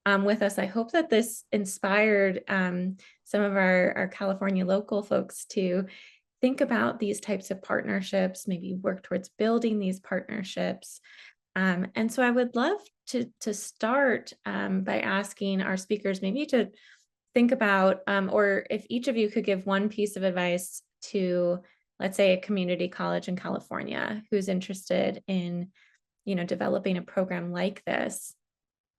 with us. I hope that this inspired some of our California local folks to think about these types of partnerships, maybe work towards building these partnerships. And so I would love to start by asking our speakers maybe to think about, or if each of you could give one piece of advice to, let's say, a community college in California who's interested in, developing a program like this.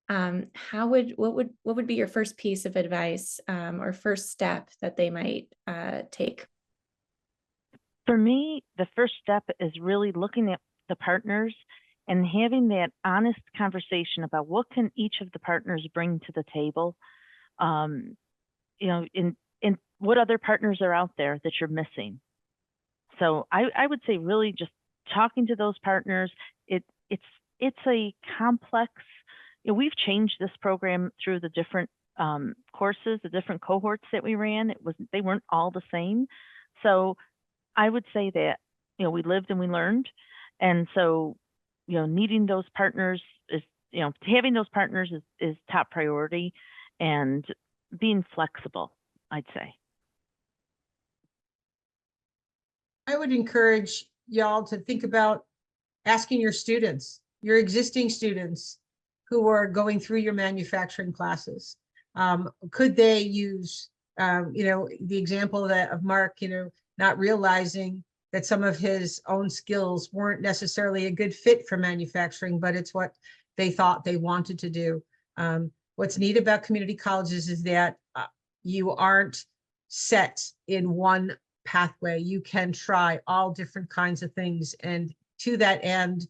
What would be your first piece of advice or first step that they might take? For me, the first step is really looking at the partners and having that honest conversation about what can each of the partners bring to the table. In what other partners are out there that you're missing. So I would say really just talking to those partners. It's a complex. We've changed this program through the different courses, the different cohorts that we ran. They weren't all the same. So I would say that, we lived and we learned. And so, needing those partners is, having those partners is top priority, and being flexible, I'd say. I would encourage y'all to think about asking your students, your existing students who are going through your manufacturing classes. Could they use, the example of Mark, not realizing that some of his own skills weren't necessarily a good fit for manufacturing, but it's what they thought they wanted to do. What's neat about community colleges is that you aren't set in one pathway. You can try all different kinds of things. And to that end,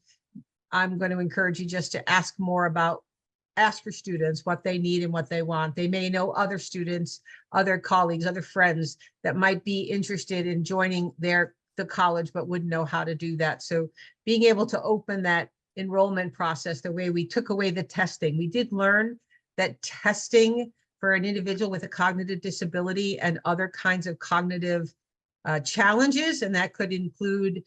I'm going to encourage you just to ask your students what they need and what they want. They may know other students, other colleagues, other friends that might be interested in joining the college, but wouldn't know how to do that. So being able to open that enrollment process, the way we took away the testing, we did learn that testing for an individual with a cognitive disability and other kinds of cognitive challenges, and that could include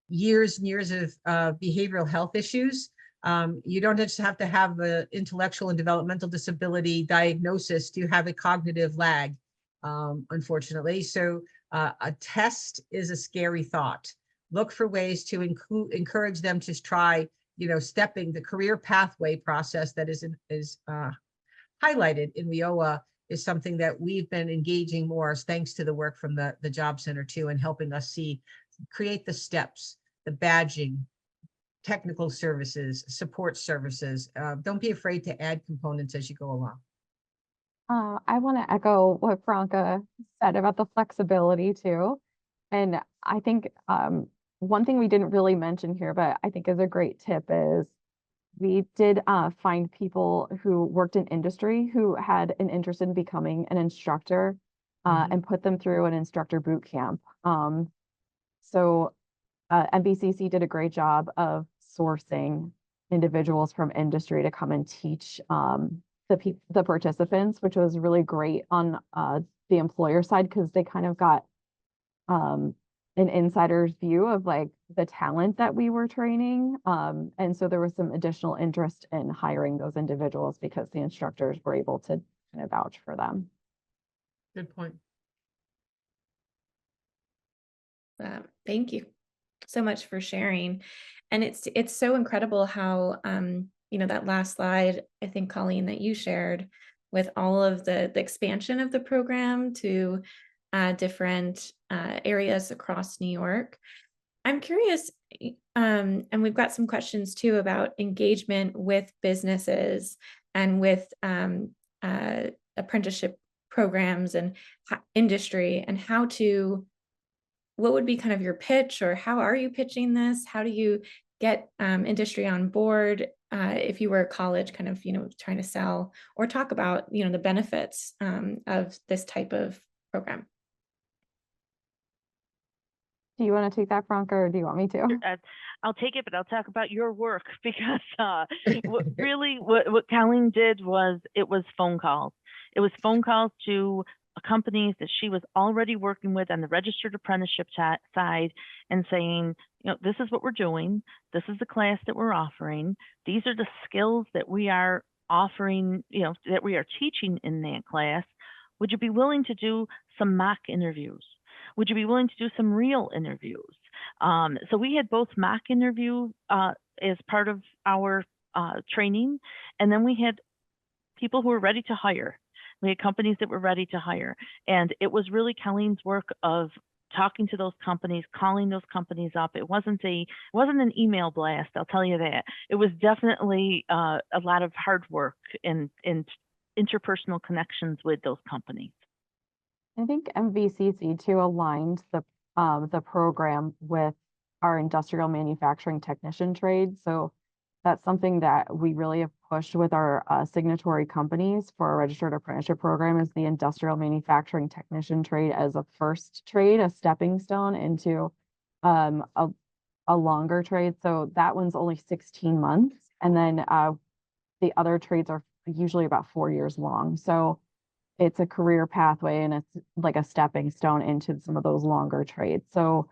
years and years of behavioral health issues. You don't just have to have an intellectual and developmental disability diagnosis to have a cognitive lag, unfortunately. So a test is a scary thought. Look for ways to encourage them to try, stepping the career pathway process that is highlighted in WIOA is something that we've been engaging more thanks to the work from the Job Center too, and helping us create the steps, the badging, technical services, support services. Don't be afraid to add components as you go along. I want to echo what Franca said about the flexibility too. And I think one thing we didn't really mention here, but I think is a great tip is we did find people who worked in industry who had an interest in becoming an instructor and put them through an instructor boot camp. So MVCC did a great job of sourcing individuals from industry to come and teach the participants, which was really great on the employer side because they kind of got an insider's view of like the talent that we were training. And so there was some additional interest in hiring those individuals because the instructors were able to kind of vouch for them. Good point. Thank you so much for sharing. And it's so incredible how, you know, that last slide, I think, Colleen, that you shared with all of the expansion of the program to different areas across New York. I'm curious, and we've got some questions too about engagement with businesses and with apprenticeship programs and industry, and what would be kind of your pitch, or how are you pitching this? How do you get industry on board if you were a college kind of, you know, trying to sell or talk about, you know, the benefits of this type of program? Do you want to take that, Franca, or do you want me to? I'll take it, but I'll talk about your work because what Colleen did was it was phone calls. It was phone calls to companies that she was already working with on the registered apprenticeship side and saying, you know, this is what we're doing. This is the class that we're offering. These are the skills that we are offering, you know, that we are teaching in that class. Would you be willing to do some mock interviews? Would you be willing to do some real interviews? So we had both mock interview as part of our training, and then we had people who were ready to hire. We had companies that were ready to hire. And it was really Colleen's work of talking to those companies, calling those companies up. It wasn't an email blast, I'll tell you that. It was definitely a lot of hard work and interpersonal connections with those companies. I think MVCC too aligned the program with our industrial manufacturing technician trade. So that's something that we really have pushed with our signatory companies for our registered apprenticeship program, is the industrial manufacturing technician trade as a first trade, a stepping stone into a longer trade. So that one's only 16 months. And then the other trades are usually about 4 years long. So it's a career pathway and it's like a stepping stone into some of those longer trades. So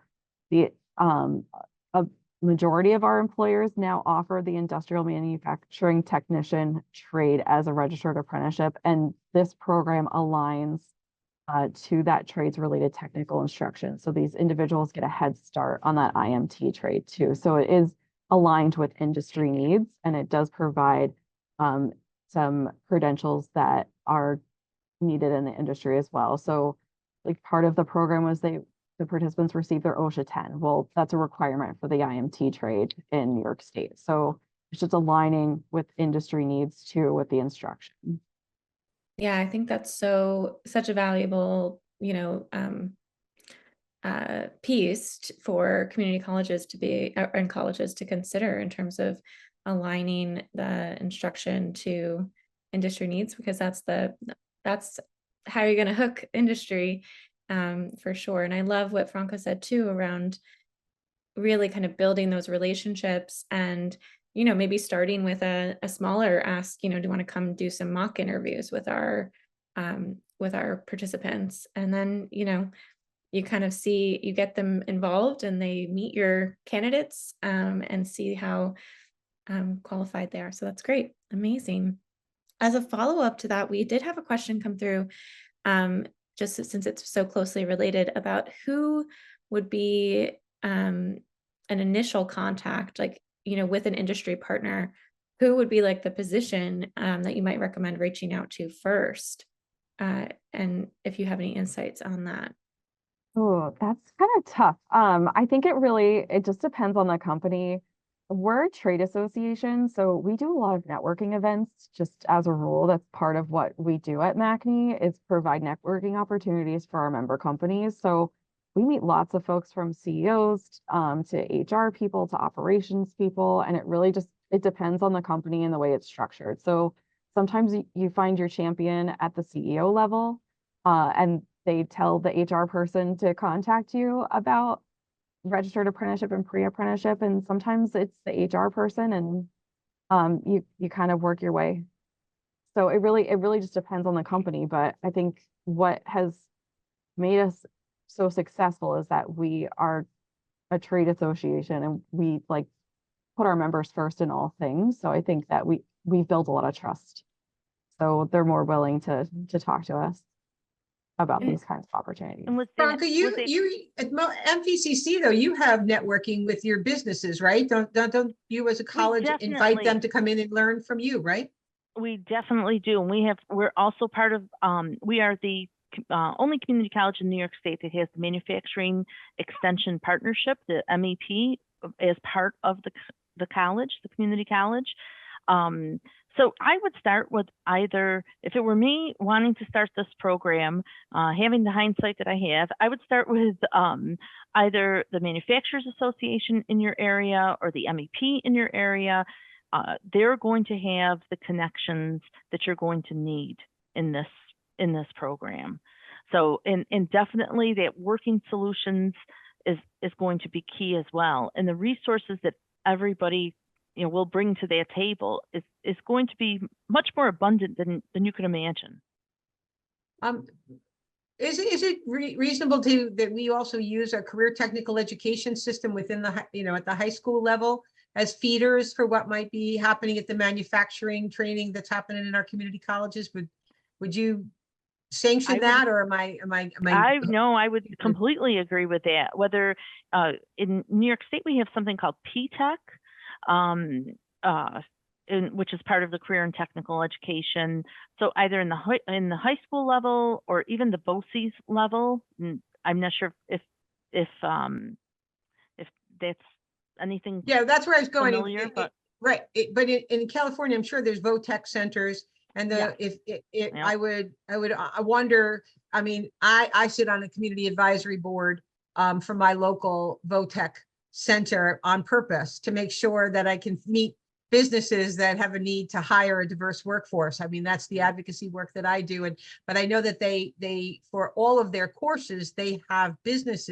the a majority of our employers now offer the industrial manufacturing technician trade as a registered apprenticeship, and this program aligns to that trades related technical instruction. So these individuals get a head start on that IMT trade too. So it is aligned with industry needs, and it does provide some credentials that are needed in the industry as well. So like part of the program was the participants receive their OSHA 10. Well, that's a requirement for the IMT trade in New York State. So it's just aligning with industry needs too with the instruction. Yeah, I think that's such a valuable, you know, piece for community colleges to be, and colleges to consider in terms of aligning the instruction to industry needs, because that's how you're going to hook industry for sure. And I love what Franca said too around really kind of building those relationships and, you know, maybe starting with a smaller ask, you know, do you want to come do some mock interviews with our participants? And then, you know, you kind of see, you get them involved and they meet your candidates and see how qualified they are. So that's great. Amazing. As a follow-up to that, we did have a question come through, just since it's so closely related, about who would be an initial contact, like, you know, with an industry partner, who would be like the position that you might recommend reaching out to first? And if you have any insights on that. Oh, that's kind of tough. I think it just depends on the company. We're a trade association, so we do a lot of networking events just as a rule. That's part of what we do at MACNY, is provide networking opportunities for our member companies. So we meet lots of folks from CEOs to HR people to operations people, and it really just it depends on the company and the way it's structured. So sometimes you find your champion at the CEO level, and they tell the HR person to contact you about registered apprenticeship and pre-apprenticeship. And sometimes it's the HR person, and you kind of work your way. So it really just depends on the company. But I think what has made us so successful is that we are a trade association, and we like put our members first in all things. So I think that we've built a lot of trust. So they're more willing to talk to us about these kinds of opportunities. And with that, Veronica, you at MVCC though, you have networking with your businesses, right? Don't you as a college invite them to come in and learn from you, right? we definitely do. And we're also part of, we are the only community college in New York State that has the Manufacturing Extension Partnership, the MEP, as part of the college, the community college. So I would start with either, if it were me wanting to start this program, having the hindsight that I have, I would start with either the Manufacturers Association in your area or the MEP in your area. They're going to have the connections that you're going to need in this program. So, and definitely that working solutions is going to be key as well. And the resources that everybody will bring to that table is going to be much more abundant than you could imagine. Is it reasonable that we also use a career technical education system within the at the high school level as feeders for what might be happening at the manufacturing training that's happening in our community colleges? Would you sanction that, or am I? No, I would completely agree with that. Whether in New York State we have something called P-Tech, which is part of the career and technical education. So either in the high school level or even the BOCES level. I'm not sure if that's anything. Yeah, that's where I was going. Familiar, but in California, I'm sure there's VOTEC centers, and I wonder. I mean, I sit on a community advisory board for my local VOTEC center on purpose to make sure that I can meet businesses that have a need to hire a diverse workforce. I mean, that's the advocacy work that I do. But I know that they for all of their courses, they have business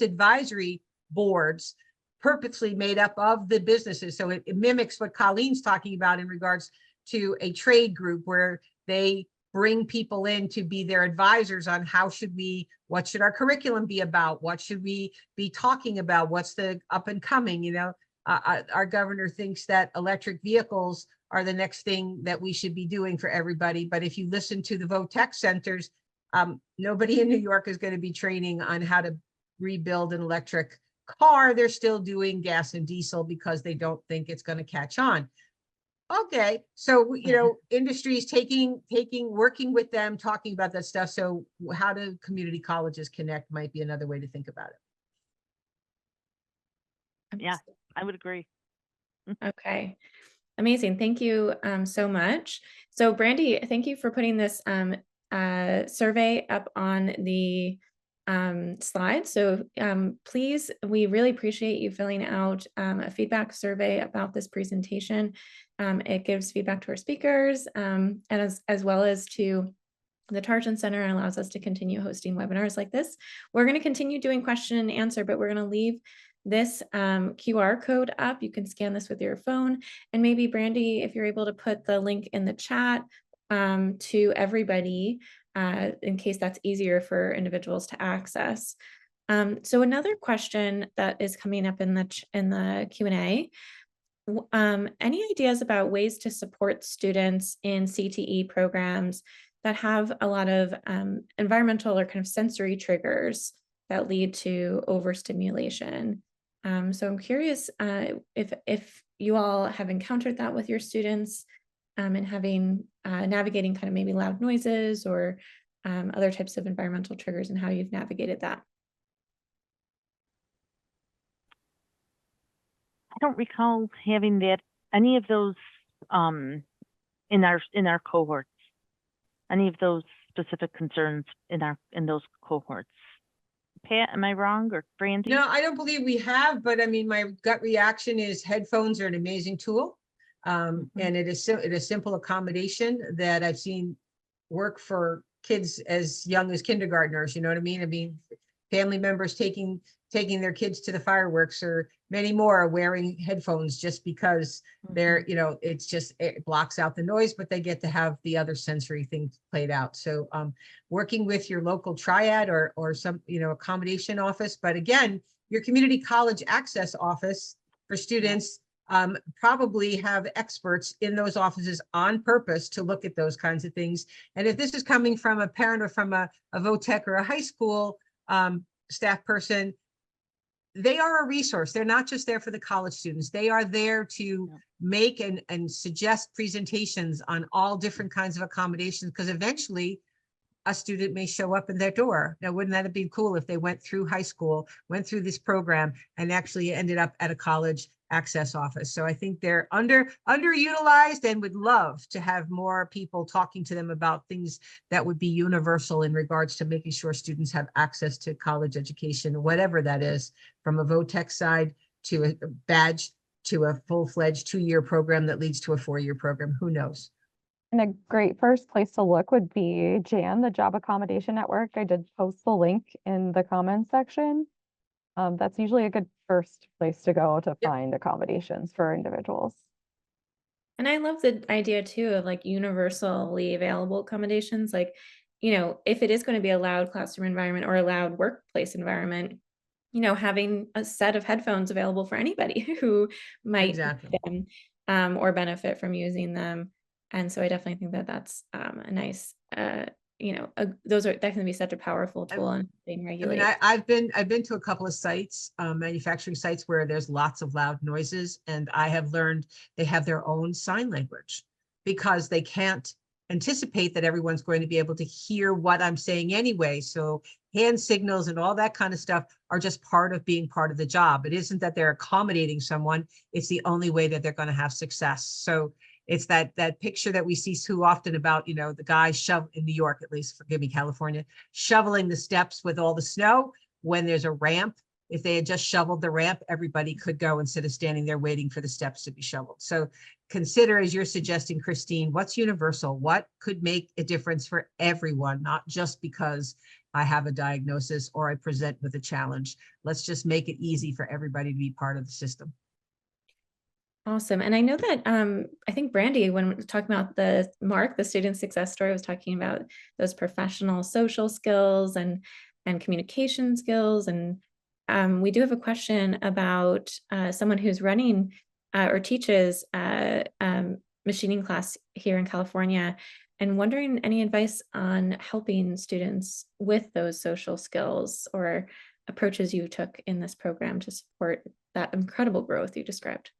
advisory boards purposely made up of the businesses. So it mimics what Colleen's talking about in regards to a trade group where they bring people in to be their advisors on what should our curriculum be about? What should we be talking about? What's the up and coming? Our governor thinks that electric vehicles are the next thing that we should be doing for everybody. But if you listen to the VOTEC centers, nobody in New York is going to be training on how to rebuild an electric car. They're still doing gas and diesel because they don't think it's going to catch on. Okay, so industries working with them, talking about that stuff. So how do community colleges connect might be another way to think about it. Yeah, I would agree. Okay, amazing. Thank you so much. So Brandy, thank you for putting this survey up on the slide. So please, we really appreciate you filling out a feedback survey about this presentation. It gives feedback to our speakers and as well as to the Tarjan Center, and allows us to continue hosting webinars like this. We're going to continue doing question and answer, but we're going to leave this QR code up. You can scan this with your phone, and maybe Brandy, if you're able to put the link in the chat to everybody in case that's easier for individuals to access. So another question that is coming up in the Q&A, any ideas about ways to support students in CTE programs that have a lot of environmental or kind of sensory triggers that lead to overstimulation? So I'm curious if you all have encountered that with your students and having navigating kind of maybe loud noises or other types of environmental triggers, and how you've navigated that. I don't recall having any of those in our cohorts, any of those specific concerns in those cohorts. Pat, am I wrong, or Brandy? No, I don't believe we have, but I mean, my gut reaction is headphones are an amazing tool. And it is a simple accommodation that I've seen work for kids as young as kindergartners, you know what I mean? I mean, family members taking their kids to the fireworks, or many more are wearing headphones just because they're, you know, it's just, it blocks out the noise, but they get to have the other sensory things played out. So working with your local triad or some, you know, accommodation office, but again, your community college access office for students probably have experts in those offices on purpose to look at those kinds of things. And if this is coming from a parent or from a VOTEC or a high school staff person, they are a resource. They're not just there for the college students. They are there to make and suggest presentations on all different kinds of accommodations, because eventually a student may show up in their door. Now, wouldn't that have been cool if they went through high school, went through this program, and actually ended up at a college access office? So I think they're underutilized, and would love to have more people talking to them about things that would be universal in regards to making sure students have access to college education, whatever that is, from a VOTEC side to a badge to a full-fledged 2-year program that leads to a 4-year program. Who knows? And a great first place to look would be JAN, the Job Accommodation Network. I did post the link in the comments section. That's usually a good first place to go to find accommodations for individuals. And I love the idea too of like universally available accommodations. Like, you know, if it is going to be a loud classroom environment or a loud workplace environment, you know, having a set of headphones available for anybody who might Exactly. need them, or benefit from using them. And so I definitely think that that's a nice, you know, those are definitely be such a powerful tool in being regulated. I mean, I've been to a couple of sites, manufacturing sites, where there's lots of loud noises, and I have learned they have their own sign language because they can't anticipate that everyone's going to be able to hear what I'm saying anyway. So hand signals and all that kind of stuff are just part of being part of the job. It isn't that they're accommodating someone. It's the only way that they're going to have success. So it's that picture that we see too often about, you know, the guy in New York, at least, forgive me, California, shoveling the steps with all the snow when there's a ramp. If they had just shoveled the ramp, everybody could go instead of standing there waiting for the steps to be shoveled. So consider, as you're suggesting, Christine, what's universal? What could make a difference for everyone, not just because I have a diagnosis or I present with a challenge. Let's just make it easy for everybody to be part of the system. Awesome. And I know that I think Brandy, when talking about the student success story, was talking about those professional social skills and communication skills. And we do have a question about someone who's running or teaches machining class here in California, and wondering any advice on helping students with those social skills or approaches you took in this program to support that incredible growth you described.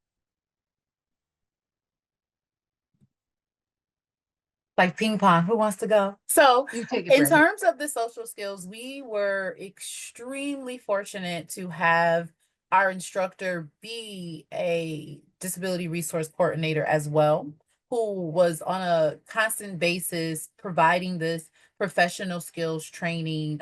Like ping pong, who wants to go? So You take it, in Brandy. terms of the social skills, we were extremely fortunate to have our instructor be a disability resource coordinator as well, who was on a constant basis providing this professional skills training.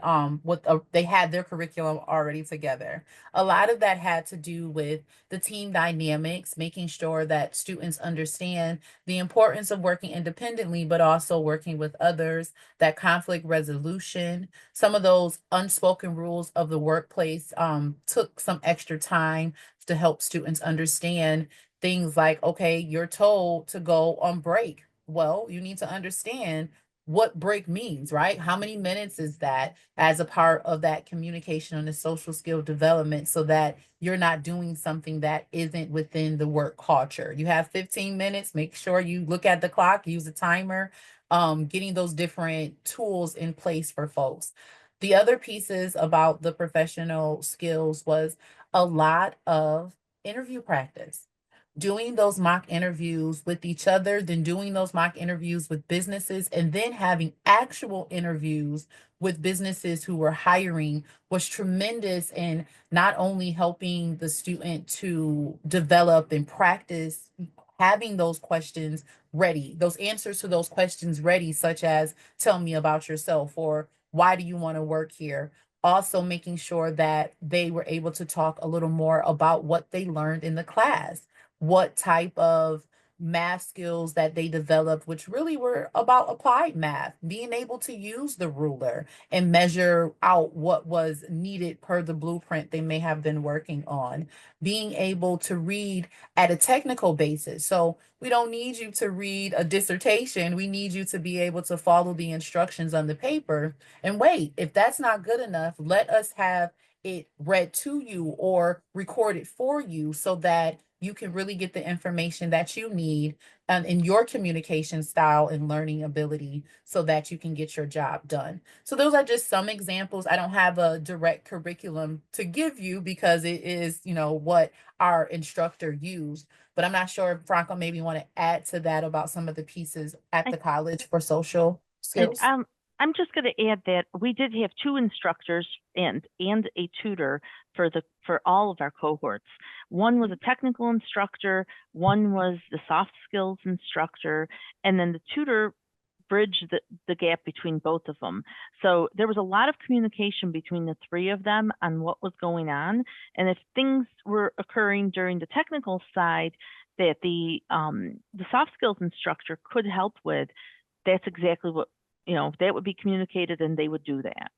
They had their curriculum already together. A lot of that had to do with the team dynamics, making sure that students understand the importance of working independently, but also working with others, that conflict resolution. Some of those unspoken rules of the workplace took some extra time to help students understand things like, okay, you're told to go on break. Well, you need to understand what break means, right? How many minutes is that, as a part of that communication and the social skill development, so that you're not doing something that isn't within the work culture. You have 15 minutes, make sure you look at the clock, use a timer, getting those different tools in place for folks. The other pieces about the professional skills was a lot of interview practice, doing those mock interviews with each other, then doing those mock interviews with businesses, and then having actual interviews with businesses who were hiring was tremendous in not only helping the student to develop and practice having those questions ready, those answers to those questions ready, such as, tell me about yourself, or why do you want to work here? also making sure that they were able to talk a little more about what they learned in the class, what type of math skills that they developed, which really were about applied math, being able to use the ruler and measure out what was needed per the blueprint they may have been working on, being able to read at a technical basis. So we don't need you to read a dissertation. We need you to be able to follow the instructions on the paper. And wait, if that's not good enough, let us have it read to you or recorded for you so that you can really get the information that you need in your communication style and learning ability so that you can get your job done. So those are just some examples. I don't have a direct curriculum to give you because it is, what our instructor used, but I'm not sure if Franco maybe want to add to that about some of the pieces at the college for social skills. I'm just going to add that we did have 2 instructors and a tutor for all of our cohorts. One was a technical instructor, one was the soft skills instructor, and then the tutor bridged the gap between both of them. So there was a lot of communication between the 3 of them on what was going on. And if things were occurring during the technical side that the soft skills instructor could help with, that's exactly what, that would be communicated and they would do that.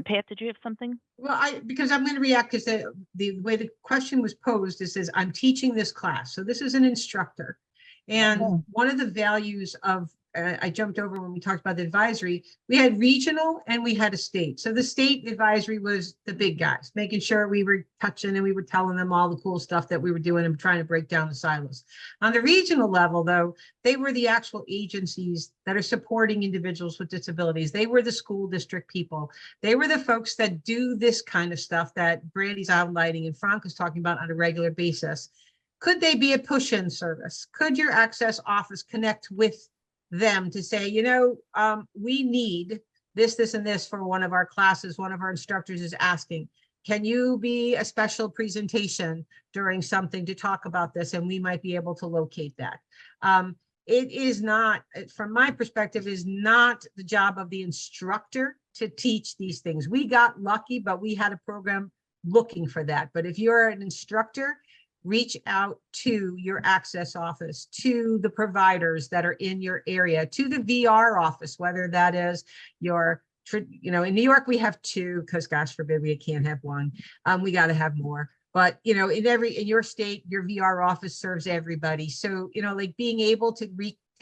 Pat, did you have something? Well, because I'm going to react because the way the question was posed, it says, I'm teaching this class. So this is an instructor. And one of the values of, I jumped over when we talked about the advisory, we had regional and we had a state. So the state advisory was the big guys, making sure we were touching and we were telling them all the cool stuff that we were doing and trying to break down the silos. On the regional level, though, they were the actual agencies that are supporting individuals with disabilities. They were the school district people. They were the folks that do this kind of stuff that Brandy's outlining and Frank is talking about on a regular basis. Could they be a push-in service? Could your access office connect with them to say, we need this, and this for one of our classes. One of our instructors is asking, can you be a special presentation during something to talk about this? And we might be able to locate that. It is not, from my perspective, is not the job of the instructor to teach these things. We got lucky, but we had a program looking for that. But if you're an instructor, reach out to your access office, to the providers that are in your area, to the VR office, whether that is your, in New York, we have 2, because gosh forbid we can't have 1. We got to have more. But, in your state, your VR office serves everybody. So, like being able to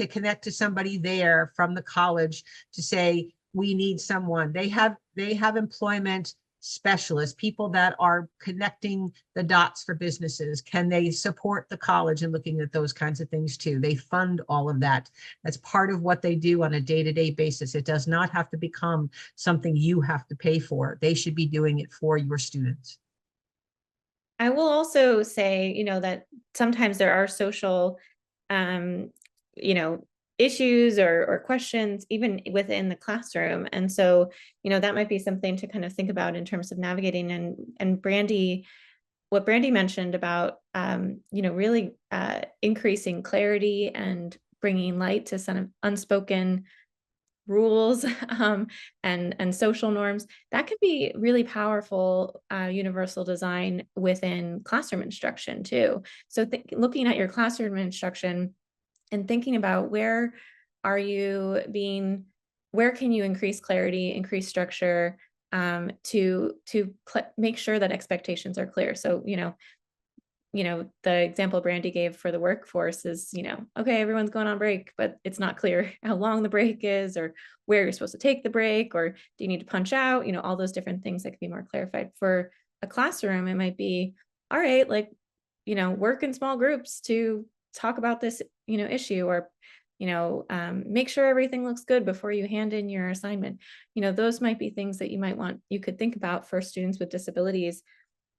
connect to somebody there from the college to say, we need someone. They have employment specialists, people that are connecting the dots for businesses. Can they support the college and looking at those kinds of things too? They fund all of that. That's part of what they do on a day-to-day basis. It does not have to become something you have to pay for. They should be doing it for your students. I will also say, that sometimes there are social, issues or questions even within the classroom. And so, that might be something to kind of think about in terms of navigating. And Brandy, what Brandy mentioned about, really increasing clarity and bringing light to some unspoken rules and social norms, that could be really powerful universal design within classroom instruction too. So looking at your classroom instruction and thinking about where can you increase clarity, increase structure to make sure that expectations are clear. So, the example Brandy gave for the workforce is, okay, everyone's going on break, but it's not clear how long the break is or where you're supposed to take the break, or do you need to punch out, all those different things that could be more clarified. For a classroom, it might be, all right, work in small groups to talk about this, issue, or, make sure everything looks good before you hand in your assignment. Those might be things that you could think about for students with disabilities,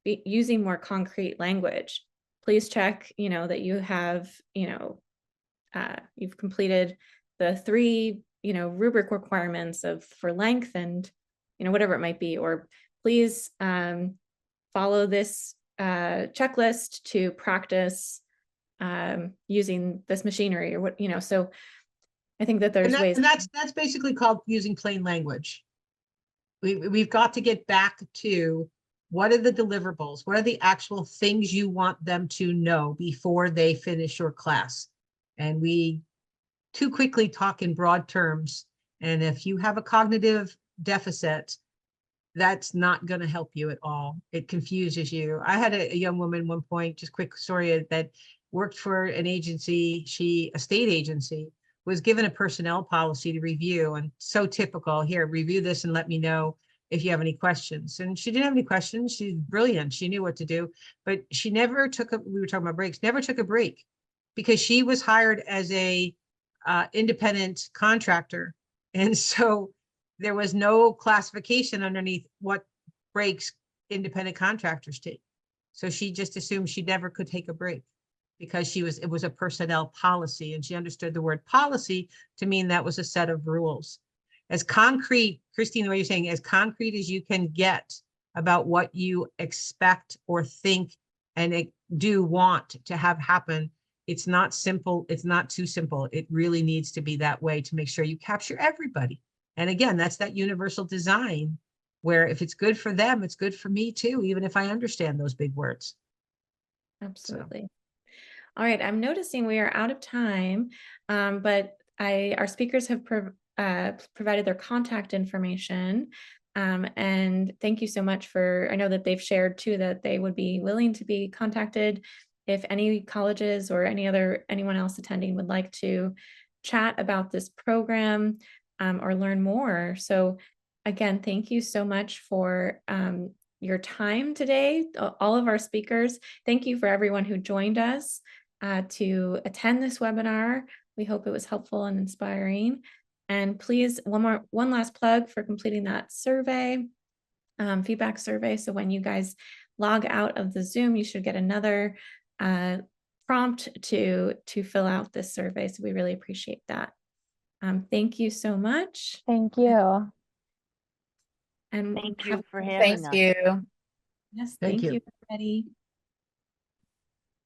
using more concrete language. Please check, that you have, you've completed the 3, rubric requirements for length and, whatever it might be, or please follow this checklist to practice using this machinery or what, so I think that there's ways. And that's basically called using plain language. we've got to get back to what are the deliverables? What are the actual things you want them to know before they finish your class? And we too quickly talk in broad terms. And if you have a cognitive deficit, that's not going to help you at all. It confuses you. I had a young woman one point, just quick story, that worked for an agency, a state agency, was given a personnel policy to review, and so typical, here, review this and let me know if you have any questions. And she didn't have any questions. She's brilliant. She knew what to do, but she never took we were talking about breaks, never took a break, because she was hired as a independent contractor. And so there was no classification underneath what breaks independent contractors take. So she just assumed she never could take a break because it was a personnel policy, and she understood the word policy to mean that was a set of rules. As concrete, Christine, what you're saying, as concrete as you can get about what you expect or think and do want to have happen, it's not simple. It's not too simple. It really needs to be that way to make sure you capture everybody. And again, that's that universal design where if it's good for them, it's good for me too, even if I understand those big words. Absolutely. All right, I'm noticing we are out of time, but our speakers have provided their contact information. And thank you so much I know that they've shared too that they would be willing to be contacted if any colleges or anyone else attending would like to chat about this program or learn more. So again, thank you so much for your time today, all of our speakers. Thank you for everyone who joined us to attend this webinar. We hope it was helpful and inspiring. And please, one last plug for completing that survey, feedback survey. So when you guys log out of the Zoom, you should get another prompt to fill out this survey. So we really appreciate that. Thank you so much. Thank you. And Thank you for having us. Thank you. Yes, Thank thank you. you, everybody.